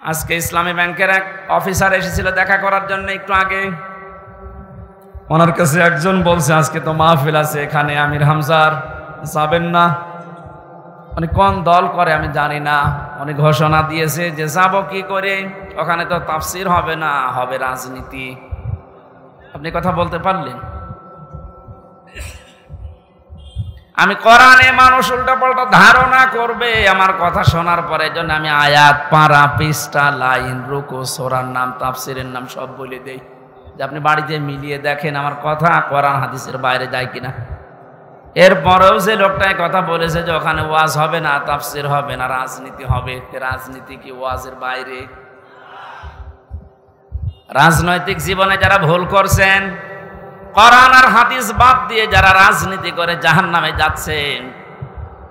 আজকে ইসলামী ব্যাংকের এক অফিসার এসেছিল দেখা করার জন্য একটু আগে। ওনার কাছে একজন বলছে আজকে তো মাহফিল আছে এখানে, আমির হামজার যাবেন না? উনি কোন দল করে আমি জানি না, উনি ঘোষণা দিয়েছে যে যাব কি করে, ওখানে তো তাফসির হবে না, হবে রাজনীতি। আপনি কথা বলতে পারলেন? আমি কোরআনে মানুষ উল্টাপাল্টা ধারণা করবে আমার কথা শোনার পরে, জন্য আমি আয়াত, পারা, পৃষ্ঠা, লাইন, রুকু, সূরার নাম, তাফসিরের নাম সব বলে দেই, যে আপনি বাড়িতে মিলিয়ে দেখেন আমার কথা কোরআন হাদিসের বাইরে যায় কিনা। এরপরেও যে লোকটাই কথা বলেছে যে ওখানে ওয়াজ হবে না, তাফসির হবে না, রাজনীতি হবে, রাজনীতি কি ওয়াজের বাইরে? রাজনৈতিক জীবনে যারা ভুল করছেন, কোরআন আর হাদিস বাদ দিয়ে যারা রাজনীতি করে জাহান্নামে যাচ্ছেন,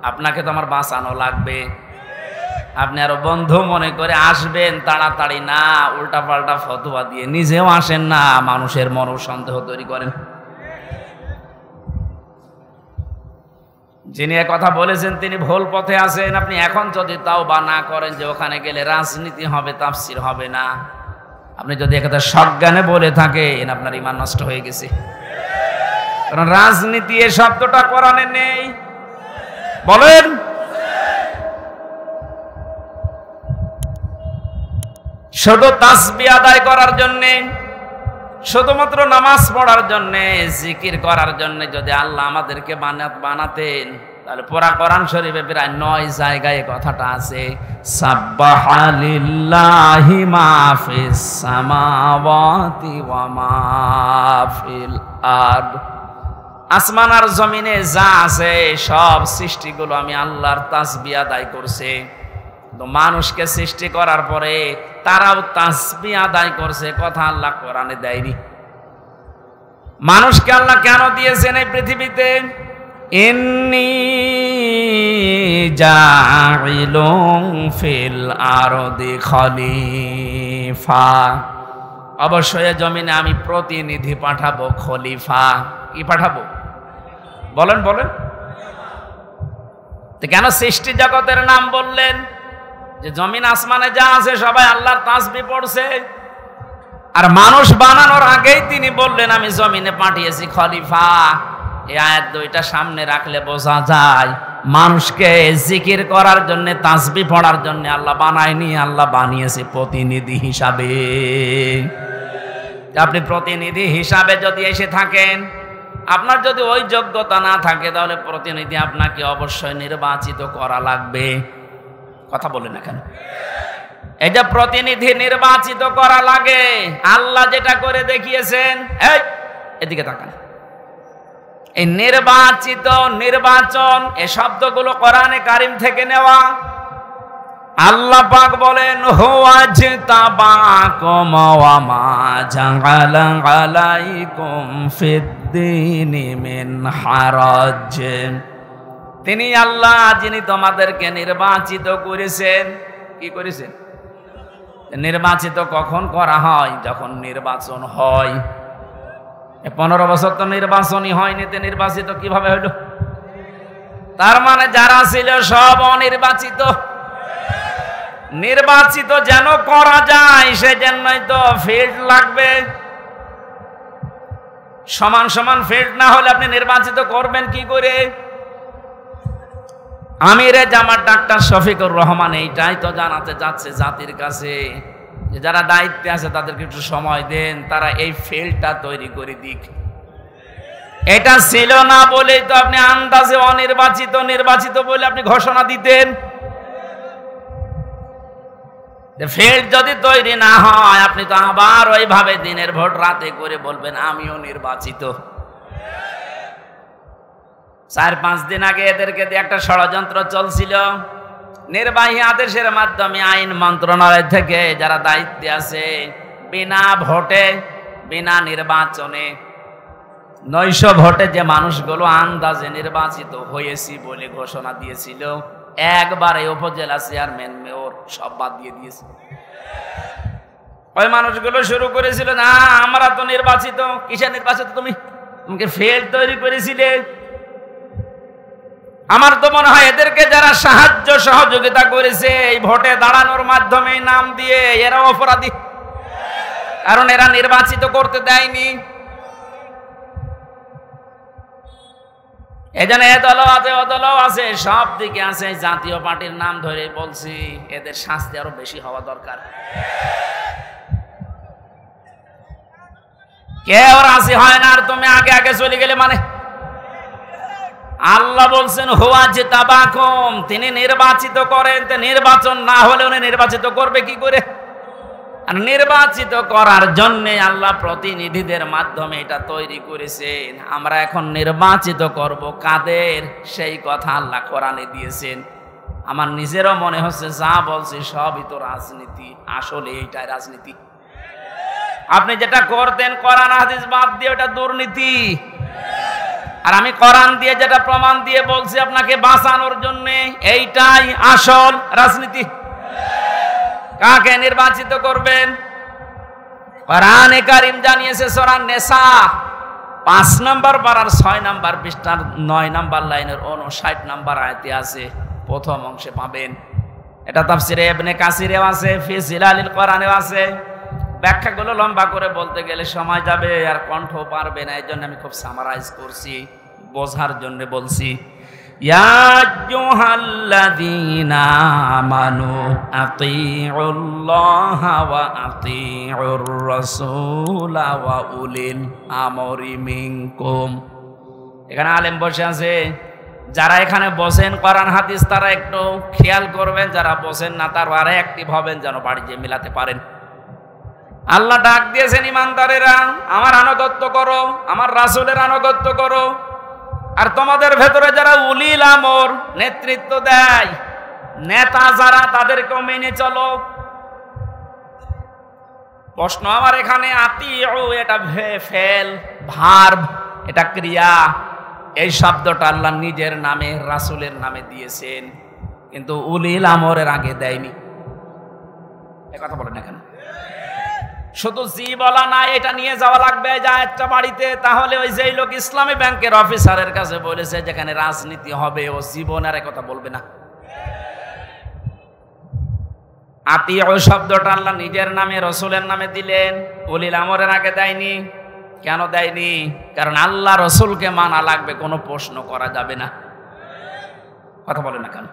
আপনাকে তো আমার বাঁচানো লাগবে। আপনি আরো বন্ধু মনে করে আসবেন তাড়াতাড়ি না, উল্টাপাল্টা ফতোয়া দিয়ে নিজেও আসেন না, মানুষের মন সন্দেহ তৈরি করেন। যিনি কথা বলেছেন তিনি ভুল পথে আছেন। আপনি এখন যদি তাওবা না করেন যে ওখানে গেলে রাজনীতি হবে, তাফসির হবে না, আপনি যদি একথা সজ্ঞানে বলে থাকেন, আপনার ঈমান নষ্ট হয়ে গেছে। কারণ রাজনীতি এর শব্দটা কোরআনে নেই। বলেন, শুধু তাসবিহ আদায় করার জন্য, শুধুমাত্র নামাজ পড়ার জন্য, জিকির করার জন্য যদি আল্লাহ আমাদেরকে বানাতেন, তাহলে পুরা কোরআন শরীফে প্রায় 9 জায়গায় কথাটা আছে, সাব্বাহা লিল্লাহি মা ফিস সামাওয়াতি ওয়া মা ফিল আরদ। আসমান আর জমিনে যা আছে সব সৃষ্টিগুলো আমি আল্লাহর তাসবিহ আদায় করছে। তো মানুষকে সৃষ্টি করার পরে তারাও তাসবিহ আদায় করছে, কথা আল্লাহ কোরআনে দেয়নি। মানুষকে আল্লাহ কেন দিয়েছেন এই পৃথিবীতে? ইন্নী জাইলুন ফিল আরদি খলিফা, অবশ্যই জমিনে আমি প্রতিনিধি পাঠাবো, খলিফা। কি পাঠাবো? বলেন বলেন। তো কেন সৃষ্টি জগতের নাম বললেন? যে জমিন আসমানে যা আছে সবাই আল্লাহর তাসবিহ পড়ছে, আর মানুষ বানানোর আগেই তিনি বললেন আমি জমিনে পাঠিয়েছি খলিফা। এই আয়াত দুইটা সামনে রাখলে বোঝা যায় মানুষকে জিকির করার জন্য, তাসবিহ পড়ার জন্য আল্লাহ বানায়নি, আল্লাহ বানিয়েছে প্রতিনিধি হিসাবে। আপনি প্রতিনিধি হিসাবে যদি এসে থাকেন, আপনার যদি ওই যোগ্যতা না থাকে, তাহলে প্রতিনিধি আপনাকে অবশ্যই নির্বাচিত করা লাগবে। কথা বলেন না কেন? এই যে প্রতিনিধি নির্বাচিত করা লাগে, আল্লাহ যেটা করে দেখিয়েছেন, এই এদিকে তাকান, এই নির্বাচিত, নির্বাচন, এই শব্দগুলো কোরআনে কারিম থেকে নেওয়া। আল্লাহ পাক বলেন হুয়াজতাবাকুম ওয়া মা জাআলা আলাইকুম ফিদ্দীনি মিন হারাজ। তিনি আল্লাহ যিনি তোমাদেরকে নির্বাচিত করেছেন। কি করেছেন? নির্বাচিত কখন করা হয়? যখন নির্বাচন হয়। 15 বছর তো নির্বাচনই হয়নি, তো নির্বাচিত কিভাবে হইল? তার মানে যারা ছিল সব অনির্বাচিত। নির্বাচিত যেন করা যায় সেজন্যই তো ফিল্ড লাগবে। সমান সমান ফিল্ড না হলে আপনি নির্বাচিত করবেন কি করে? আমিরে জামাত ডাক্তার শফিকুর রহমান এইটাই তো জানাতে যাচ্ছে জাতির কাছে, যে যারা দায়িত্বে আছে তাদেরকে একটু সময় দেন, তারা এই ফিল্ডটা তৈরি করে দিক। এটা ছিল না বলেই তো আপনি আন্দাজে অনির্বাচিত, নির্বাচিত বলে আপনি ঘোষণা দিতেন। ফিল্ড যদি তৈরি না হয়, আপনি তো আবার ওইভাবে দিনের ভোট রাতে করে বলবেন আমিও নির্বাচিত। 4-5 দিন আগে এদেরকে দিয়ে একটা ষড়যন্ত্র চলছিল। নির্বাহী আদেশের মাধ্যমে আইন মন্ত্রণালয় থেকে যারা দায়িত্বে আছে, বিনা ভোটে, বিনা নির্বাচনে, 900 ভোটে যে মানুষগুলো আন্দাজে নির্বাচিত হয়েছি বলে ঘোষণা দিয়েছিল, একবারে উপজেলা চেয়ারম্যান, মেয়র সব বাদ দিয়ে দিয়েছে। ওই মানুষগুলো শুরু করেছিল, না আমরা তো নির্বাচিত। কিসে নির্বাচিত? তুমি তোমাকে ফিল্ড তৈরি করেছিলে। আমার তো মনে হয় এদেরকে যারা সাহায্য সহযোগিতা করেছে এই ভোটে দাঁড়ানোর মাধ্যমে নাম দিয়ে এরা অপরাধী, কারণ এরা নির্বাচিত করতে দেয়নি। এজন্য এ দলও আছে ও দলও আছে, সব দিকে আছে। জাতীয় পার্টির নাম ধরে বলছি এদের শাস্তি আরো বেশি হওয়া দরকার। কেউ রাজি হয় না আর তুমি আগে আগে চলে গেলে মানে। আল্লাহ বলছেন হুয়া জিতাবাকুম, তিনি নির্বাচিত করেন। নির্বাচন না হলে উনি নির্বাচিত করবে কি করে? আর নির্বাচিত করার জন্য আল্লাহ প্রতিনিধিদের মাধ্যমে এটা তৈরি করেছেন। আমরা এখন নির্বাচিত করব কাদের, সেই কথা আল্লাহ কোরআনে দিয়েছেন। আমার নিজেরও মনে হচ্ছে যা বলছি সবই তো রাজনীতি, আসলে এইটাই রাজনীতি। আপনি যেটা করতেন কোরআন হাদিস বাদ দিয়ে ওটা দুর্নীতি, আর আমি কোরআন দিয়ে যেটা প্রমাণ দিয়ে বলছি আপনাকে বাঁচানোর জন্য, এইটাই আসল রাজনীতি। কাকে নির্বাচিত করবেন? কোরআনে কারীম জানিয়েছে সূরা নিসা 5 নম্বর পারার 6 নম্বর পৃষ্ঠার 9 নম্বর লাইনের 59 নম্বর আয়াতে আছে, প্রথম অংশে পাবেন। এটা তাফসিরে ইবনে কাসিরেও আছে, ফি জিলালিল কোরআনেও আছে। ব্যাখ্যাগুলো লম্বা করে বলতে গেলে সময় যাবে আর কণ্ঠ পারবে না, এইজন্য আমি খুব সামারাইজ করছি, বোঝার জন্য বলছি। ইয়া আইয়ুহাল্লাযীনা আমানু আতিউল্লাহা ওয়া আতিউর রাসূলা ওয়া উলিল আমরি মিনকুম। এখানে আলেম বসে আছে, যারা এখানে বসেন কোরআন হাদিস তারা একটু খেয়াল করবেন, যারা বসেন না তারা আরে অ্যাক্টিভ হবেন যেন বাড়ি যেয়ে মিলাতে পারেন। আল্লাহ ডাক দিয়েছেন ইমানদারেরা আমার আনুগত্য করো, আমার রাসূলের আনুগত্য করো। আর তোমাদের ভেতরে যারা উলিল আমর, নেতৃত্ব দেয়, নেতা যারা, তাদেরকেও মেনে চলো। প্রশ্ন আমার এখানে, আতিউ এটা ফেল, ভার্ব, এটা ক্রিয়া। এই শব্দটা আল্লাহ নিজের নামে রাসূলের নামে দিয়েছেন, কিন্তু উলিল আমরের আগে দেয়নি। এ কথা বলেন না কেন? শুধু জি বলা না, এটা নিয়ে যাওয়া লাগবে যা একটা বাড়িতে। তাহলে ওই যেই লোক ইসলামী ব্যাংকের অফিসারের কাছে বলেছে যেখানে রাজনীতি হবে, ও জীবনের কথা বলবে না। আতিউ শব্দটা আল্লাহ নিজের নামে রাসূলের নামে দিলেন, উলিল আমরের আগে দেয়নি। কেন দেয়নি? কারণ আল্লাহ রাসূলকে মানা লাগবে, কোনো প্রশ্ন করা যাবে না। কথা বলেন না কেন?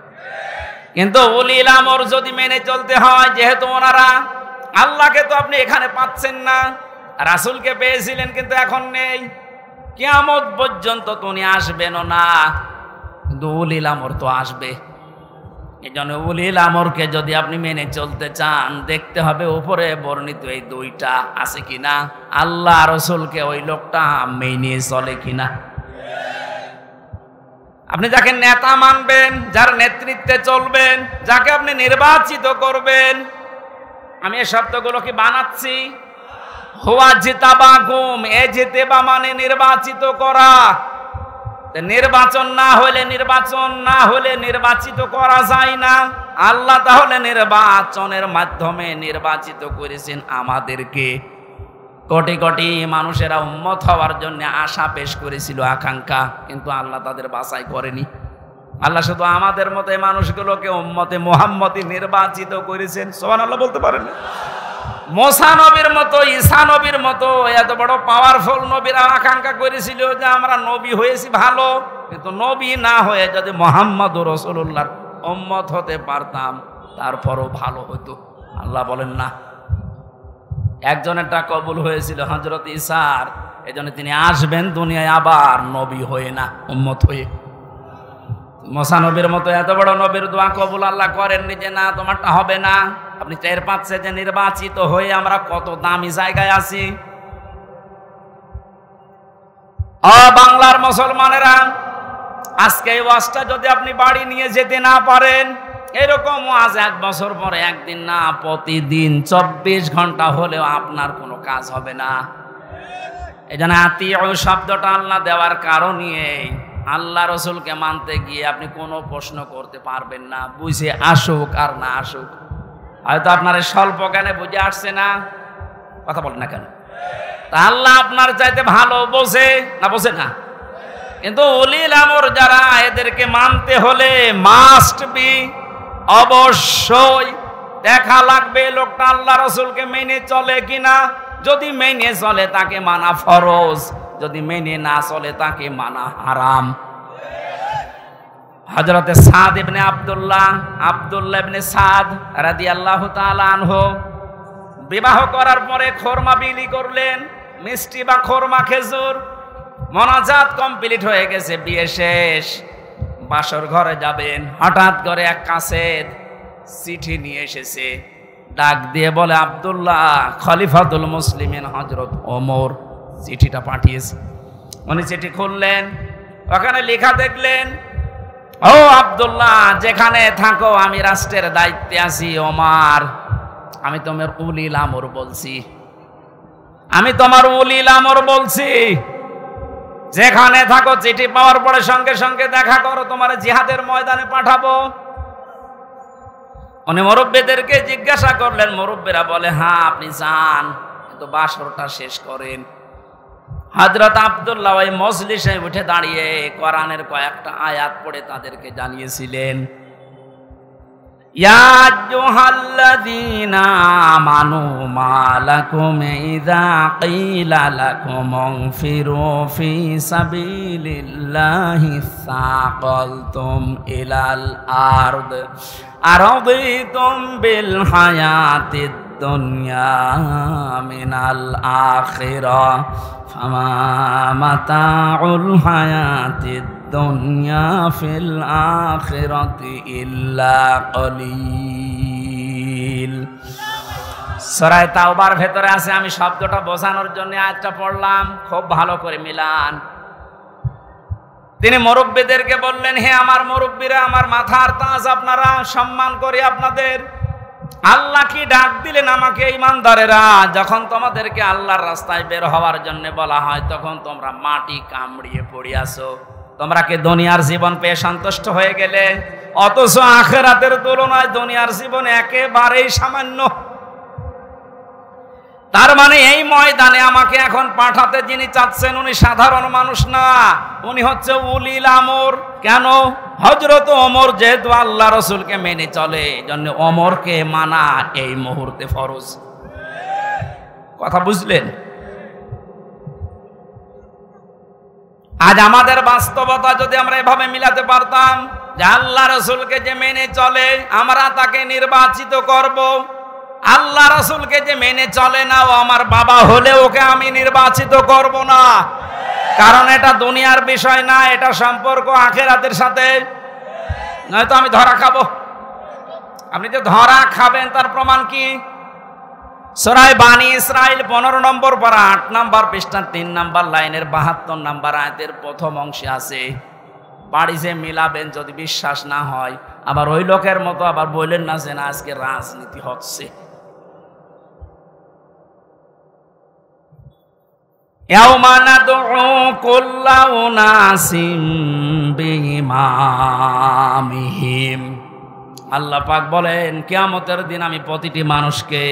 কিন্তু উলিল আমর যদি মেনে চলতে হয়, যেহেতু ওনারা, আল্লাহকে তো আপনি এখানে পাচ্ছেন না, রাসূলকে পেয়েছিলেন কিন্তু এখন নেই, কিয়ামত পর্যন্ত তো উনি আসবেনও না, কিন্তু উলিল আমর তো আসবে। এই জন্য উলিল আমরকে যদি আপনি মেনে চলতে চান, দেখতে হবে উপরে বর্ণিত এই দুইটা আছে কিনা, আল্লাহ রাসূলকে ওই লোকটা মেনে চলে কিনা। আপনি যাকে নেতা মানবেন, যার নেতৃত্বে চলবেন, যাকে আপনি নির্বাচিত করবেন, আমি এই শব্দগুলো কি বানাচ্ছি? হুয়া জিতাবাকুম, এ জিতেবা মানে নির্বাচিত করা। নির্বাচন না হলে নির্বাচিত করা যায় না। আল্লাহ তাহলে নির্বাচনের মাধ্যমে নির্বাচিত করেছেন আমাদেরকে। কোটি কোটি মানুষেরা উম্মত হওয়ার জন্য আশা পেশ করেছিল, আকাঙ্ক্ষা, কিন্তু আল্লাহ তাদের বাছাই করেনি। আল্লাহ শুধু আমাদের মতো মানুষগুলোকে উম্মতে মুহাম্মদী নির্বাচিত করেছেন। সুবহানাল্লাহ বলতে পারেন? মুসা নবীর মতো, ঈসা নবীর মতো এত বড় পাওয়ারফুল নবীরা আকাঙ্ক্ষা করেছিল যে আমরা নবী হয়েছি ভালো, কিন্তু নবী না হয়ে যদি মুহাম্মদুর রাসূলুল্লাহর উম্মত হতে পারতাম তারপরও ভালো হতো। আল্লাহ বলেন না। একজনেরটা কবুল হয়েছিল হযরত ঈসার, এজন্য তিনি আসবেন দুনিয়ায় আবার নবী হয়ে না, উম্মত হয়ে। মুসা নবীর মতো এত বড় নবীর দোয়া কবুল আল্লাহ করেননি যে না তোমারটা হবে না। আপনি টের পাচ্ছেন যে নির্বাচিত হয়ে আমরা কত দামি জায়গায় আছি। বাংলার মুসলমানেরা, আজকে এই ওয়াজটা যদি আপনি বাড়ি নিয়ে যেতে না পারেন, এরকম ওয়াজ 1 বছর পরে একদিন না, প্রতিদিন 24 ঘন্টা হলেও আপনার কোনো কাজ হবে না। এই জন্য আতিউ শব্দটা আল্লাহ দেওয়ার কারণে আল্লাহ রাসূলকে মানতে গিয়ে আপনি কোনো প্রশ্ন করতে পারবেন না, বুঝে আসুক আর না আসুক। হয়তো আপনার স্বল্প জ্ঞানে বুঝে আসছে না, কথা বলেন না কেন? তা আল্লাহ আপনার চাইতে ভালো বোঝে না, বোঝে না? কিন্তু উলিল আমর যারা, এদেরকে মানতে হলে মাস্ট বি, অবশ্যই দেখা লাগবে লোকটা আল্লাহ রাসূলকে মেনে চলে কিনা। যদি মেনে চলে তাকে মানা ফরজ, যদি মেনে না চলে তাকে মানা হারাম। হযরতে সাদ ইবনে আব্দুল্লাহ ইবনে সাদ রাদিয়াল্লাহু তাআলা আনহু বিবাহ করার পরে খোরমা বিলি করলেন, মিষ্টি বা খোরমা খেজুর। মোনাজাত কমপ্লিট হয়ে গেছে, বিয়ে শেষ, বাসর ঘরে যাবেন। হঠাৎ করে এক কাসেদ চিঠি নিয়ে এসেছে, ডাক দিয়ে বলে, আব্দুল্লাহ খলিফাতুল মুসলিমিন হযরত ওমর চিঠিটা পাঠিয়েছে। উনি চিঠি খুললেন, ওখানে লেখা দেখলেন, ও আব্দুল্লাহ, যেখানে থাকো আমি রাষ্ট্রের দায়িত্বে আছি। ওমর, আমি তোমার উলিল আমর বলছি, আমি তোমার উলিল আমর বলছি, যেখানে থাকো চিঠি পাওয়ার পরে সঙ্গে সঙ্গে দেখা করো, তোমার জিহাদের ময়দানে পাঠাবো। উনি মুরব্বীদেরকে জিজ্ঞাসা করলেন, মুরব্বীরা বলে, হ্যাঁ আপনি যান, কিন্তু বাসরটা শেষ করেন। হযরত আব্দুল্লাহ ওই মজলিসে উঠে দাঁড়িয়ে কোরআনের কয়েকটা আয়াত পড়ে তাদেরকে জানিয়েছিলেন, ইয়া আইয়ুহাল্লাযীনা আমানু মা লাকুম ইযা ক্বিলা লাকুম ইনফিরু ফি সাবিলিল্লাহি সাকালতুম ইলাল আরদ আরাদিতুম বিল হায়াতিদ দুনিয়া মিনাল আখিরাহ ফামা মাতাউল হায়াতিদ দুনিয়া ফিল আখিরাতি ইল্লা কলিল। সূরা তাওবার ভেতরে আছে, আমি শব্দটা বোঝানোর জন্য আয়াতটা পড়লাম, খুব ভালো করে মিলান। তিনি মুরব্বীদেরকে বললেন, হে আমার মুরব্বীরা, আমার মাথার তাজ, আপনারা সম্মান করি আপনাদের। আল্লাহ কি ডাক দিলেন আমাকে, ঈমানদারেরা, যখন তোমাদেরকে আল্লাহর রাস্তায় বের হওয়ার জন্য বলা হয় তখন তোমরা মাটি কামড়িয়ে পড়ে আসো। তোমরা কি দুনিয়ার জীবন পেয়ে সন্তুষ্ট হয়ে গেলে? অথচ আখিরাতের তুলনায় দুনিয়ার জীবন একেবারেই সামান্য। তার মানে এই ময়দানে আমাকে এখন পাঠাতে যিনি চাচ্ছেন উনি সাধারণ মানুষ না, উনি হচ্ছে উলিল আমর। কেন? হযরত ওমর যেহেতু আল্লাহ রাসূলকে মেনে চলে, এজন্য ওমরকে মানা এই মুহূর্তে ফরজ। কথা বুঝলেন? আজ আমাদের বাস্তবতা যদি আমরা এভাবে মিলাতে পারতাম যে আল্লাহ রাসূলকে যে মেনে চলে আমরা তাকে নির্বাচিত করব, আল্লাহ রাসূলকে যে মেনে চলে না ও আমার বাবা হলে ওকে আমি নির্বাচিত করব না, কারণ এটা দুনিয়ার বিষয় না, এটা সম্পর্ক আখিরাতের সাথে। নয়তো আমি ধরা খাবো। আপনি যে ধরা খাবেন তার প্রমাণ কি? সূরা বানী ইসরাঈল 15 নম্বর পারা 8 নম্বর পৃষ্ঠা 3 নম্বর লাইনের 72 নম্বর আয়াতের প্রথম অংশে আছে। বাড়ি যে মিলাবেন, যদি বিশ্বাস না হয় আবার ওই লোকের মতো আবার বললেন না যে না আজকে রাজনীতি হচ্ছে। ইয়াউমা নাদউ কুল্লা উনাসিম বিইমামিহিম। আল্লাহ পাক বলেন, কিয়ামতের দিন আমি প্রতিটি মানুষকে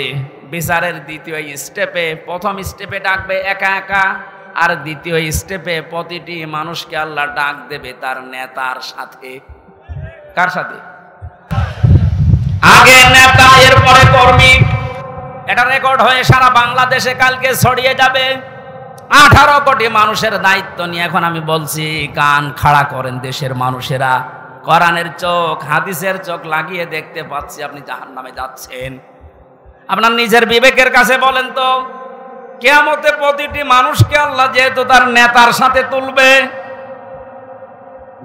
বিচারের দ্বিতীয় স্টেপে, প্রথম স্টেপে ডাকবে একা একা, আর দ্বিতীয় স্টেপে প্রতিটি মানুষকে আল্লাহ ডাক দেবে তার নেতার সাথে। কার সাথে? আগে নেতা, এরপরে কর্মী। এটা রেকর্ড হয়ে সারা বাংলাদেশে কালকে ছড়িয়ে যাবে। 18 কোটি মানুষের দায়িত্ব নিয়ে এখন আমি বলছি, কান খাড়া করেন দেশের মানুষেরা। কোরআনের চোখ, হাদিসের চোখ লাগিয়ে দেখতে পাচ্ছি আপনি জাহান্নামে যাচ্ছেন। আপনার নিজের বিবেকের কাছে বলেন তো, কিয়ামতে প্রতিটি মানুষকে আল্লাহ যেহেতু তার নেতার সাথে তুলবে,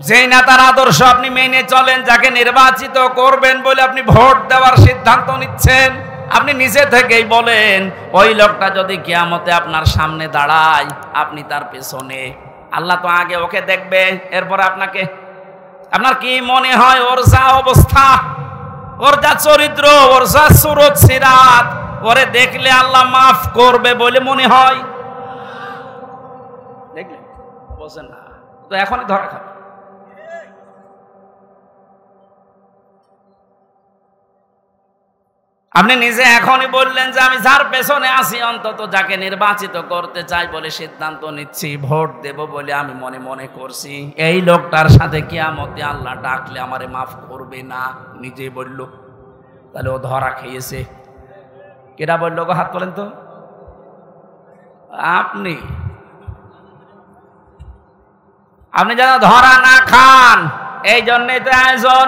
যেই নেতার আদর্শ আপনি মেনে চলেন, যাকে নির্বাচিত করবেন বলে আপনি ভোট দেওয়ার সিদ্ধান্ত নিচ্ছেন, আপনি নিজে থেকেই বলেন ওই লোকটা যদি কিয়ামতে আপনার সামনে দাঁড়ায় আপনি তার পেছনে। আল্লাহ তো আগে ওকে দেখবে, এরপর আপনাকে। আপনার কি মনে হয় ওর যা অবস্থা, ওর যা চরিত্র, ওর যা সুরত সিরাত, ওরে দেখলে আল্লাহ মাফ করবে বলে মনে হয়? দেখলেন? বলছেন না তো, এখনই ধরা খাবে। আপনি নিজে এখনই বললেন যে আমি যার পেছনে আছি, অন্তত যাকে নির্বাচিত করতে চাই বলে সিদ্ধান্ত নিচ্ছি, ভোট দেব বলে আমি মনে মনে করছি, এই লোকটার সাথে কিয়ামতে আল্লাহ ডাকলে আমারে মাফ করবে না, নিজেই বলল। তাহলে ও ধরা খেয়েছে। কেডা বললো গো? হাত তোলেন তো। আপনি আপনি যেন ধরা না খান, এই জন্যই তো আয়োজন।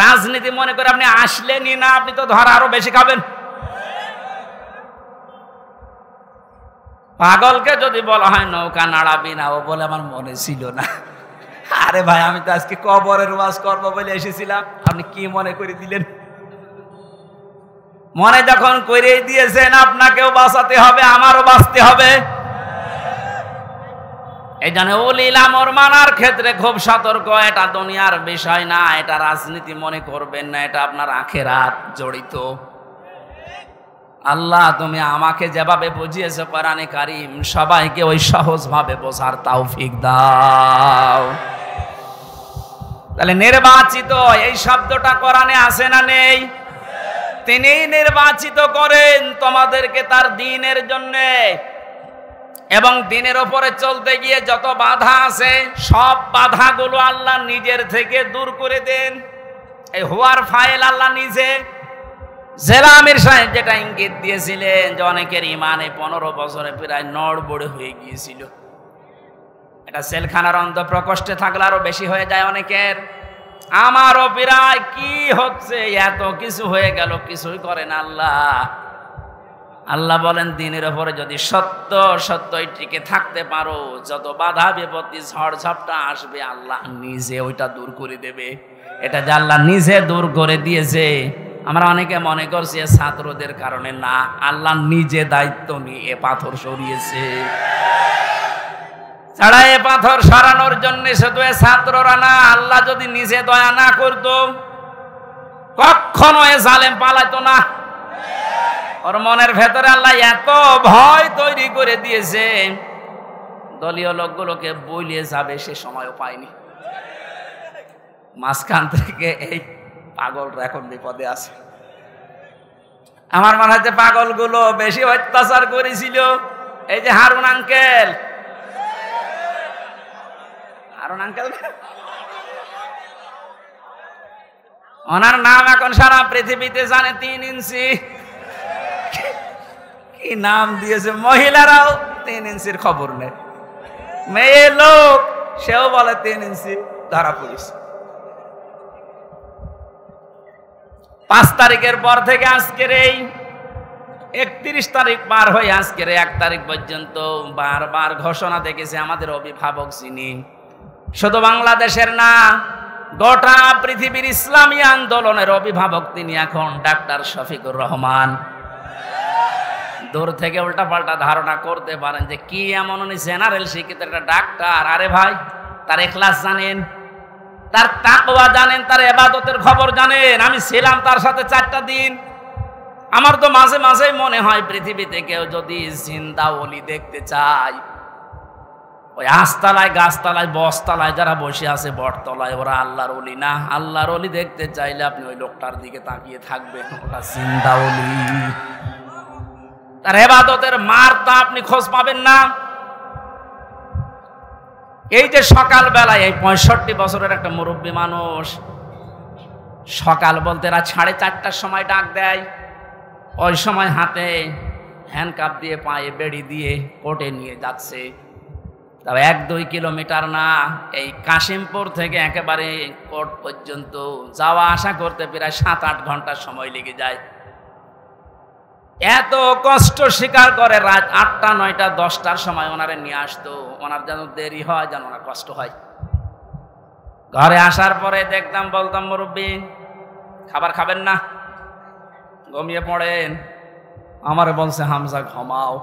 রাজনীতি মনে করে আপনি আসলেনই না, আপনি তো ধরা আরো বেশি খাবেন। পাগলকে যদি বলা হয় নৌকা নাড়াবি না, ও বলে আমার মনে ছিল না। আরে ভাই, আমি তো আজকে কবরের ওয়াজ করবো বলে এসেছিলাম, আপনি কি মনে করে দিলেন? মনে যখন করে দিয়েছেন, আপনাকেও বাঁচাতে হবে, আমারও বাঁচতে হবে। এই জন্য উলিল আমর মানার ক্ষেত্রে খুব সতর্ক। এটা দুনিয়ার বিষয় না, এটা রাজনীতি মনে করবেন না, এটা আপনার আখিরাত জড়িত। আল্লাহ, তুমি আমাকে যেভাবে বুঝিয়েছো কোরআনে কারীম, সবাইকে ওই সহজ ভাবে বোঝার তৌফিক দাও। তাহলে নির্বাচিত এই শব্দটা কোরআনে আছে না নেই? তিনি নির্বাচিত করেন তোমাদেরকে তার দ্বীনের জন্যে, এবং দ্বীনের ওপরে চলতে গিয়ে যত বাধা আছে সব বাধাগুলো আল্লাহ নিজের থেকে দূর করে দেন। এই হুয়ার ফাইল আল্লাহ নিজে। জেলা আমির সাহেব যেটা ইঙ্গিত দিয়েছিলেন যে অনেকের ইমানে 15 বছরে প্রায় নড়বড়ে হয়ে গিয়েছিল, এটা সেলখানার অন্ধ প্রকোষ্ঠে থাকলে আরো বেশি হয়ে যায় অনেকের। আমারও প্রায় কি হচ্ছে, এত কিছু হয়ে গেল, কিছুই করেন আল্লাহ। আল্লাহ বলেন দ্বীনের উপরে যদি সত্যই টিকে থাকতে পারো, যত বাধা বিপত্তি ঝড় ঝাপটা আসবে আল্লাহ নিজে ওইটা দূর করে দেবে। এটা যে আল্লাহ নিজে দূর করে দিয়েছে, আমরা অনেকে মনে করছি ছাত্রদের কারণে, না, আল্লাহ নিজে দায়িত্ব নিয়ে এ পাথর সরিয়েছে। ছাড়া এ পাথর সরানোর জন্য শুধু ছাত্ররা না, আল্লাহ যদি নিজে দয়া না করতো কখনো এ জালেম পালাইতো না। ওর মনের ভেতরে আল্লাহ এত ভয় তৈরি করে দিয়েছে, দলীয় লোকগুলোকে বলিয়ে যাবে সে সময়ও পায়নি। মাঝখান থেকে এই পাগলরা এখন বিপদে আছে। আমার মনে হচ্ছে পাগলগুলো বেশি অত্যাচার করেছিল এই যে হারুন আঙ্কেল। ওনার নাম এখন সারা পৃথিবীতে জানে, 3 ইঞ্চি। কি নাম দিয়েছে, মহিলারাও 3 ইঞ্চির খবর নেই। মেয়ে লোক সেও বলে 3 ইঞ্চি, ধরা পড়েছে। 5 তারিখের পর থেকে আজকের এই 31 তারিখ পার হয়ে আজকের 1 তারিখ পর্যন্ত বারবার ঘোষণা দেখেছে আমাদের অভিভাবক যিনি, শুধু বাংলাদেশের না, গোটা পৃথিবীর ইসলামী আন্দোলনের অভিভাবক তিনি এখন ডাক্তার শফিকুর রহমান। দূর থেকে উল্টাপাল্টা ধারণা করতে পারেন যে কি এমন উনি জেনারেল শিক্ষিত একটা ডাক্তার। আরে ভাই, তার ইখলাস জানেন, তার তাকওয়া জানেন, তার ইবাদতের খবর জানেন। আমি ছিলাম তার সাথে 4টা দিন। আমার তো মাঝে মাঝেই মনে হয় পৃথিবীতে কেউ যদি জিন্দা ওলি দেখতে চায়, ওই আস্তালায়, গাছতলায়, বসতলায় যারা বসে আছে বটতলায়, ওরা আল্লাহর ওলি না। আল্লাহর ওলি দেখতে চাইলে আপনি ওই লোকটার দিকে তাকিয়ে থাকবেন, ওটা জিন্দা ওলি। তার ইবাদতের মারটা আপনি খোঁজ পাবেন না। এই যে সকাল বেলায় এই 65 বছরের একটা মুরব্বী মানুষ, সকাল বলতে রাত 4:30টার সময় ডাক দেয়। ওই সময় হাতে হ্যান্ডকাপ দিয়ে, পায়ে বেড়ি দিয়ে কোর্টে নিয়ে যাচ্ছে। তবে 1-2 কিলোমিটার না, এই কাশিমপুর থেকে একেবারে কোর্ট পর্যন্ত যাওয়া আসা করতে প্রায় 7-8 ঘন্টার সময় লেগে যায়। এত কষ্ট স্বীকার করে রাত 8টা, 9টা, 10টার সময় ওনারে নিয়ে আসতো। ওনার যেন দেরি হয়, যেন ওনার কষ্ট হয়। ঘরে আসার পরে দেখতাম, বলতাম, মুরব্বী খাবার খাবেন না, ঘুমিয়ে পড়েন। আমারে বলছে হামজা ঘুমাও।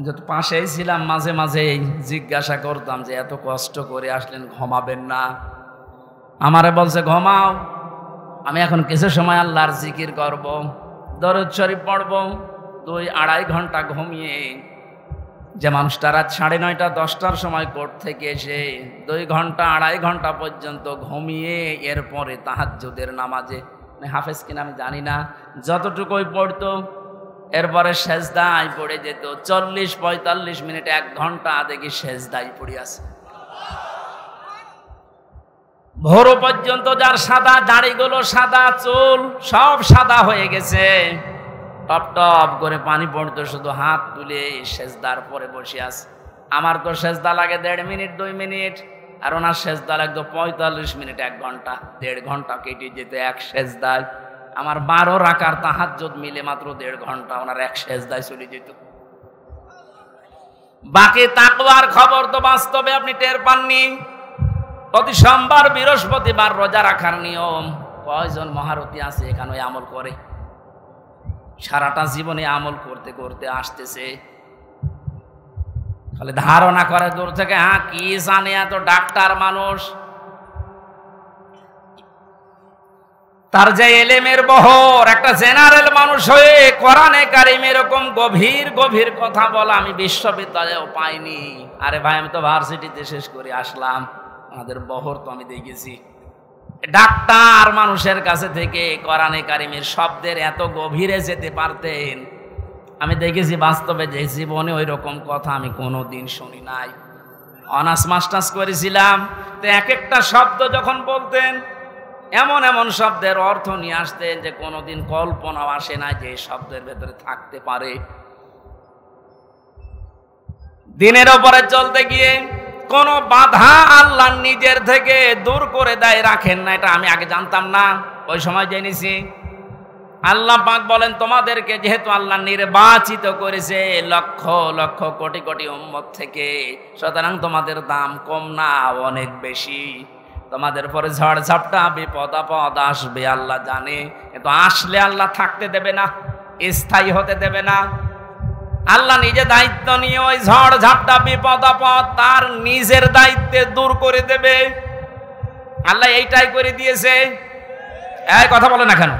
যত পাশেই ছিলাম মাঝে মাঝে জিজ্ঞাসা করতাম যে এত কষ্ট করে আসলেন, ঘুমাবেন না? আমারে বলছে ঘুমাও, আমি এখন কিছু সময় আল্লাহর জিকির করব, দরুদ শরীফ পড়ব। 2-2.5 ঘন্টা ঘুমিয়ে যে মানুষটা রাত 9:30, 10টার সময় কোর্ট থেকে এসে 2 ঘন্টা 2.5 ঘন্টা পর্যন্ত ঘুমিয়ে এরপরে তাহাজ্জুদের নামাজে হাফেজ কিনা আমি জানি না, যতটুকুই পড়তো এরপরে সেজদায় পড়ে যেত। 40-45 মিনিট 1 ঘন্টা দেখি সেজদায় পড়ে আছে। ভোর পর্যন্ত যার সাদা দাড়িগুলো সাদা, চুল সব সাদা হয়ে গেছে, টপ টপ করে পানি পড়তো, শুধু হাত তুলে সেজদার পরে বসে আছে। আমার তো সেজদা লাগে 1.5 মিনিট 2 মিনিট, আর ওনার সেজদা লাগতো 45 মিনিট 1 ঘন্টা। 1.5 ঘন্টা কেটে যেত এক সেজদায়। আমার 12 রাকাত তাহাজ্জুদ মিলে মাত্র 1.5 ঘন্টা ওনার এক সেজদায় চলে যেত। বাকি তাকওয়ার খবর তো বাস্তবে আপনি টের পাননি। প্রতি সোমবার বৃহস্পতিবার রোজা রাখার নিয়ম, কয়জন মহারথী আছে এখানে আমল করে? সারাটা জীবনে আমল করতে করতে আসতেছে, খালি ধারণা করে দূর থেকে, হ্যাঁ কি জানে, এত ডাক্তার মানুষ। তার যে এলেমের বহর, একটা জেনারেল মানুষ হয়ে কোরআনে কারিম এরকম গভীর গভীর কথা বলা আমি বিশ্ববিদ্যালয়েও পাইনি। আরে ভাই, আমি তো ভার্সিটিতে শেষ করে আসলাম, আমাদের বহর তো আমি দেখেছি। ডাক্তার মানুষের কাছে থেকে কোরআনে কারিমের শব্দের এত গভীরে যেতে পারতেন আমি দেখেছি বাস্তবে, যে জীবনে ওই রকম কথা আমি কোনোদিন শুনি নাই। অনার্স মাস্টার্স করেছিলাম, তো এক একটা শব্দ যখন বলতেন এমন এমন শব্দের অর্থ নিয়ে আসতেন যে কোনোদিন কল্পনাও আসে না যে শব্দের ভেতরে থাকতে পারে। দিনের ওপরে চলতে গিয়ে কোন বাধা আল্লাহ নিজের থেকে দূর করে দেয়, রাখেন না। এটা আমি আগে জানতাম না, ওই সময় জেনেছি। আল্লাহ পাক বলেন, তোমাদেরকে যেহেতু আল্লাহ নির্বাচিত করেছে লক্ষ লক্ষ কোটি কোটি উম্মত থেকে, সুতরাং তোমাদের দাম কম না, অনেক বেশি। তোমাদের পরে ঝড় ঝাপটা বিপদ আপদ আসবে আল্লাহ জানে, কিন্তু আসলে আল্লাহ থাকতে দেবে না, স্থায়ী হতে দেবে না। আল্লাহ নিজে দায়িত্ব নিয়ে ওই ঝড় ঝাপটা বিপদ আপদ তার নিজের দায়িত্বে দূর করে দেবে। আল্লাহ এইটাই করে দিয়েছে। এই কথা বলে না কেন?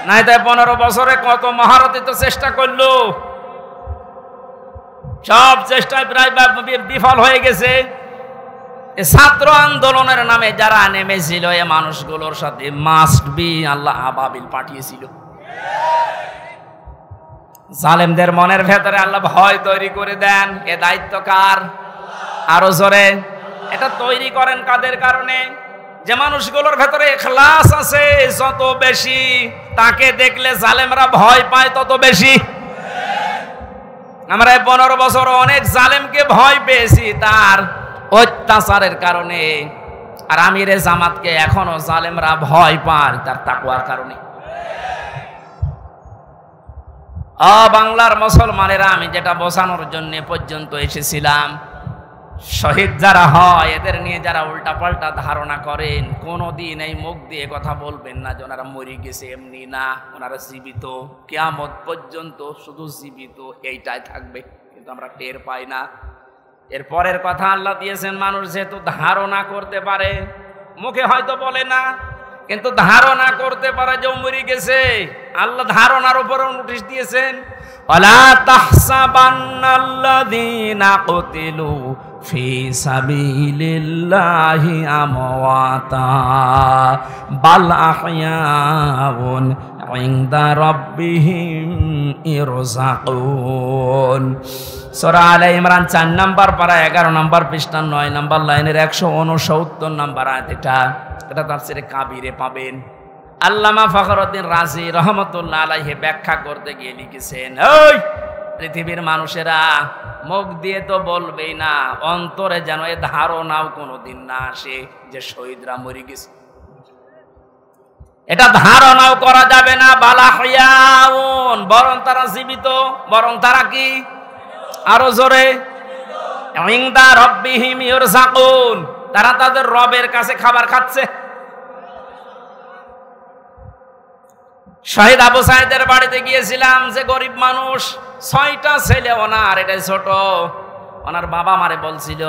নাই তাই 15 বছরে কত মহারথী তো চেষ্টা করলো, সব চেষ্টায় প্রায় বিফল হয়ে গেছে। ছাত্র আন্দোলনের নামে যারা নেমেছিল, এ মানুষগুলোর সাথে মাস্ট বি আল্লাহ আবাবিল পাঠিয়েছিল। জালেমদের মনের ভেতরে আল্লাহ ভয় তৈরি করে দেন। এ দায়িত্ব কার? আরো জোরে। এটা তৈরি করেন কাদের কারণে? যে মানুষগুলোর ভেতরে ইখলাস আছে যত বেশি, তাকে দেখলে জালেমরা ভয় পায় তত বেশি। আমরা 15 বছর অনেক জালেমকে ভয় পেয়েছি তার অত্যাচারের কারণে, আর আমিরে জামাতকে এখনো জালেমরা ভয় পায় তার তাকওয়ার কারণে। বাংলার মুসলমানেরা, আমি যেটা বোঝানোর জন্য পর্যন্ত এসেছিলাম, শহীদ যারা হয় এদের নিয়ে যারা উল্টাপাল্টা ধারণা করেন, কোনোদিন এই মুখ দিয়ে কথা বলবেন না যে ওনারা মরে গেছে, এমনি না, ওনারা জীবিত, কিয়ামত পর্যন্ত শুধু জীবিত এইটাই থাকবে, কিন্তু আমরা টের পাই না। এর পরের কথা আল্লাহ দিয়েছেন, মানুষ যেহেতু ধারণা করতে পারে, মুখে হয়তো বলে না, কিন্তু ধারণা করতে পারে যে মরে গেছে। আল্লাহ ধারণার উপরে নোটিশ দিয়েছেন, ওয়ালা তাহসাবান্নাল্লাযীনা কুতিলু ফি সাবিলিল্লাহি আমওয়াতা বাল আহইয়াউন ইনদা রাব্বিহিম ইরযাকুন। সূরা আলে ইমরান 4 নম্বর পারা 11 নম্বর পৃষ্ঠা 9 নম্বর লাইনের 169 নম্বর আয়াত। এটা তাফসীরে কাবীরে পাবেন। আল্লামা ফখরুদ্দিন রাজি রহমতুল্লাহ আলাইহি ব্যাখ্যা করতে গিয়ে লিখেছেন, ওই পৃথিবীর মানুষেরা মুখ দিয়ে তো বলবেই না, অন্তরে যেন এ ধারণাও কোনোদিন না আসে যে শহীদরা মরে গেছে। এটা ধারণাও করা যাবে না। বালাহিয়াউন, বরং তারা জীবিত, বরং তারা কি? আরো জোরে। ইনদা রাব্বিহিম ইরযাকুন, তারা তাদের রবের কাছে খাবার খাচ্ছে। শহীদ আবু সাইদের বাড়িতে গিয়েছিলাম, যে গরিব মানুষ, 6টা ছেলে ওনার, এটাই ছোট। ওনার বাবা মারে বলছিল,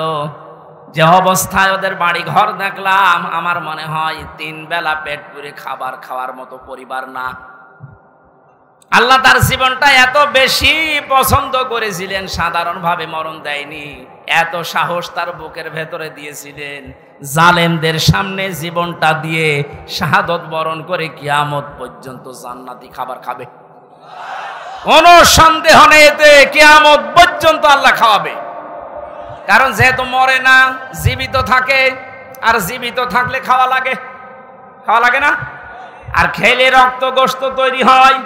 যে অবস্থায় ওদের বাড়ি ঘর দেখলাম, আমার মনে হয় 3 বেলা পেট পুরে খাবার খাওয়ার মতো পরিবার না। আল্লাহ তার জীবনটা এত বেশি পছন্দ করেছিলেন, সাধারণভাবে মরণ দেয়নি, এত সাহস তার বুকের ভেতরে দিয়েছিলেন, জালেমদের সামনে জীবনটা দিয়ে শাহাদত বরণ করে কিয়ামত পর্যন্ত জান্নাতি খাবার খাবে। কোনো সন্দেহ নেই এতে, কিয়ামত পর্যন্ত আল্লাহ খাওয়াবে। কারণ যেহেতু মরে না, জীবিত থাকে, আর জীবিত থাকলে খাওয়া লাগে, খাওয়া লাগে না? আর খেলে রক্ত গোশত তৈরি হয়,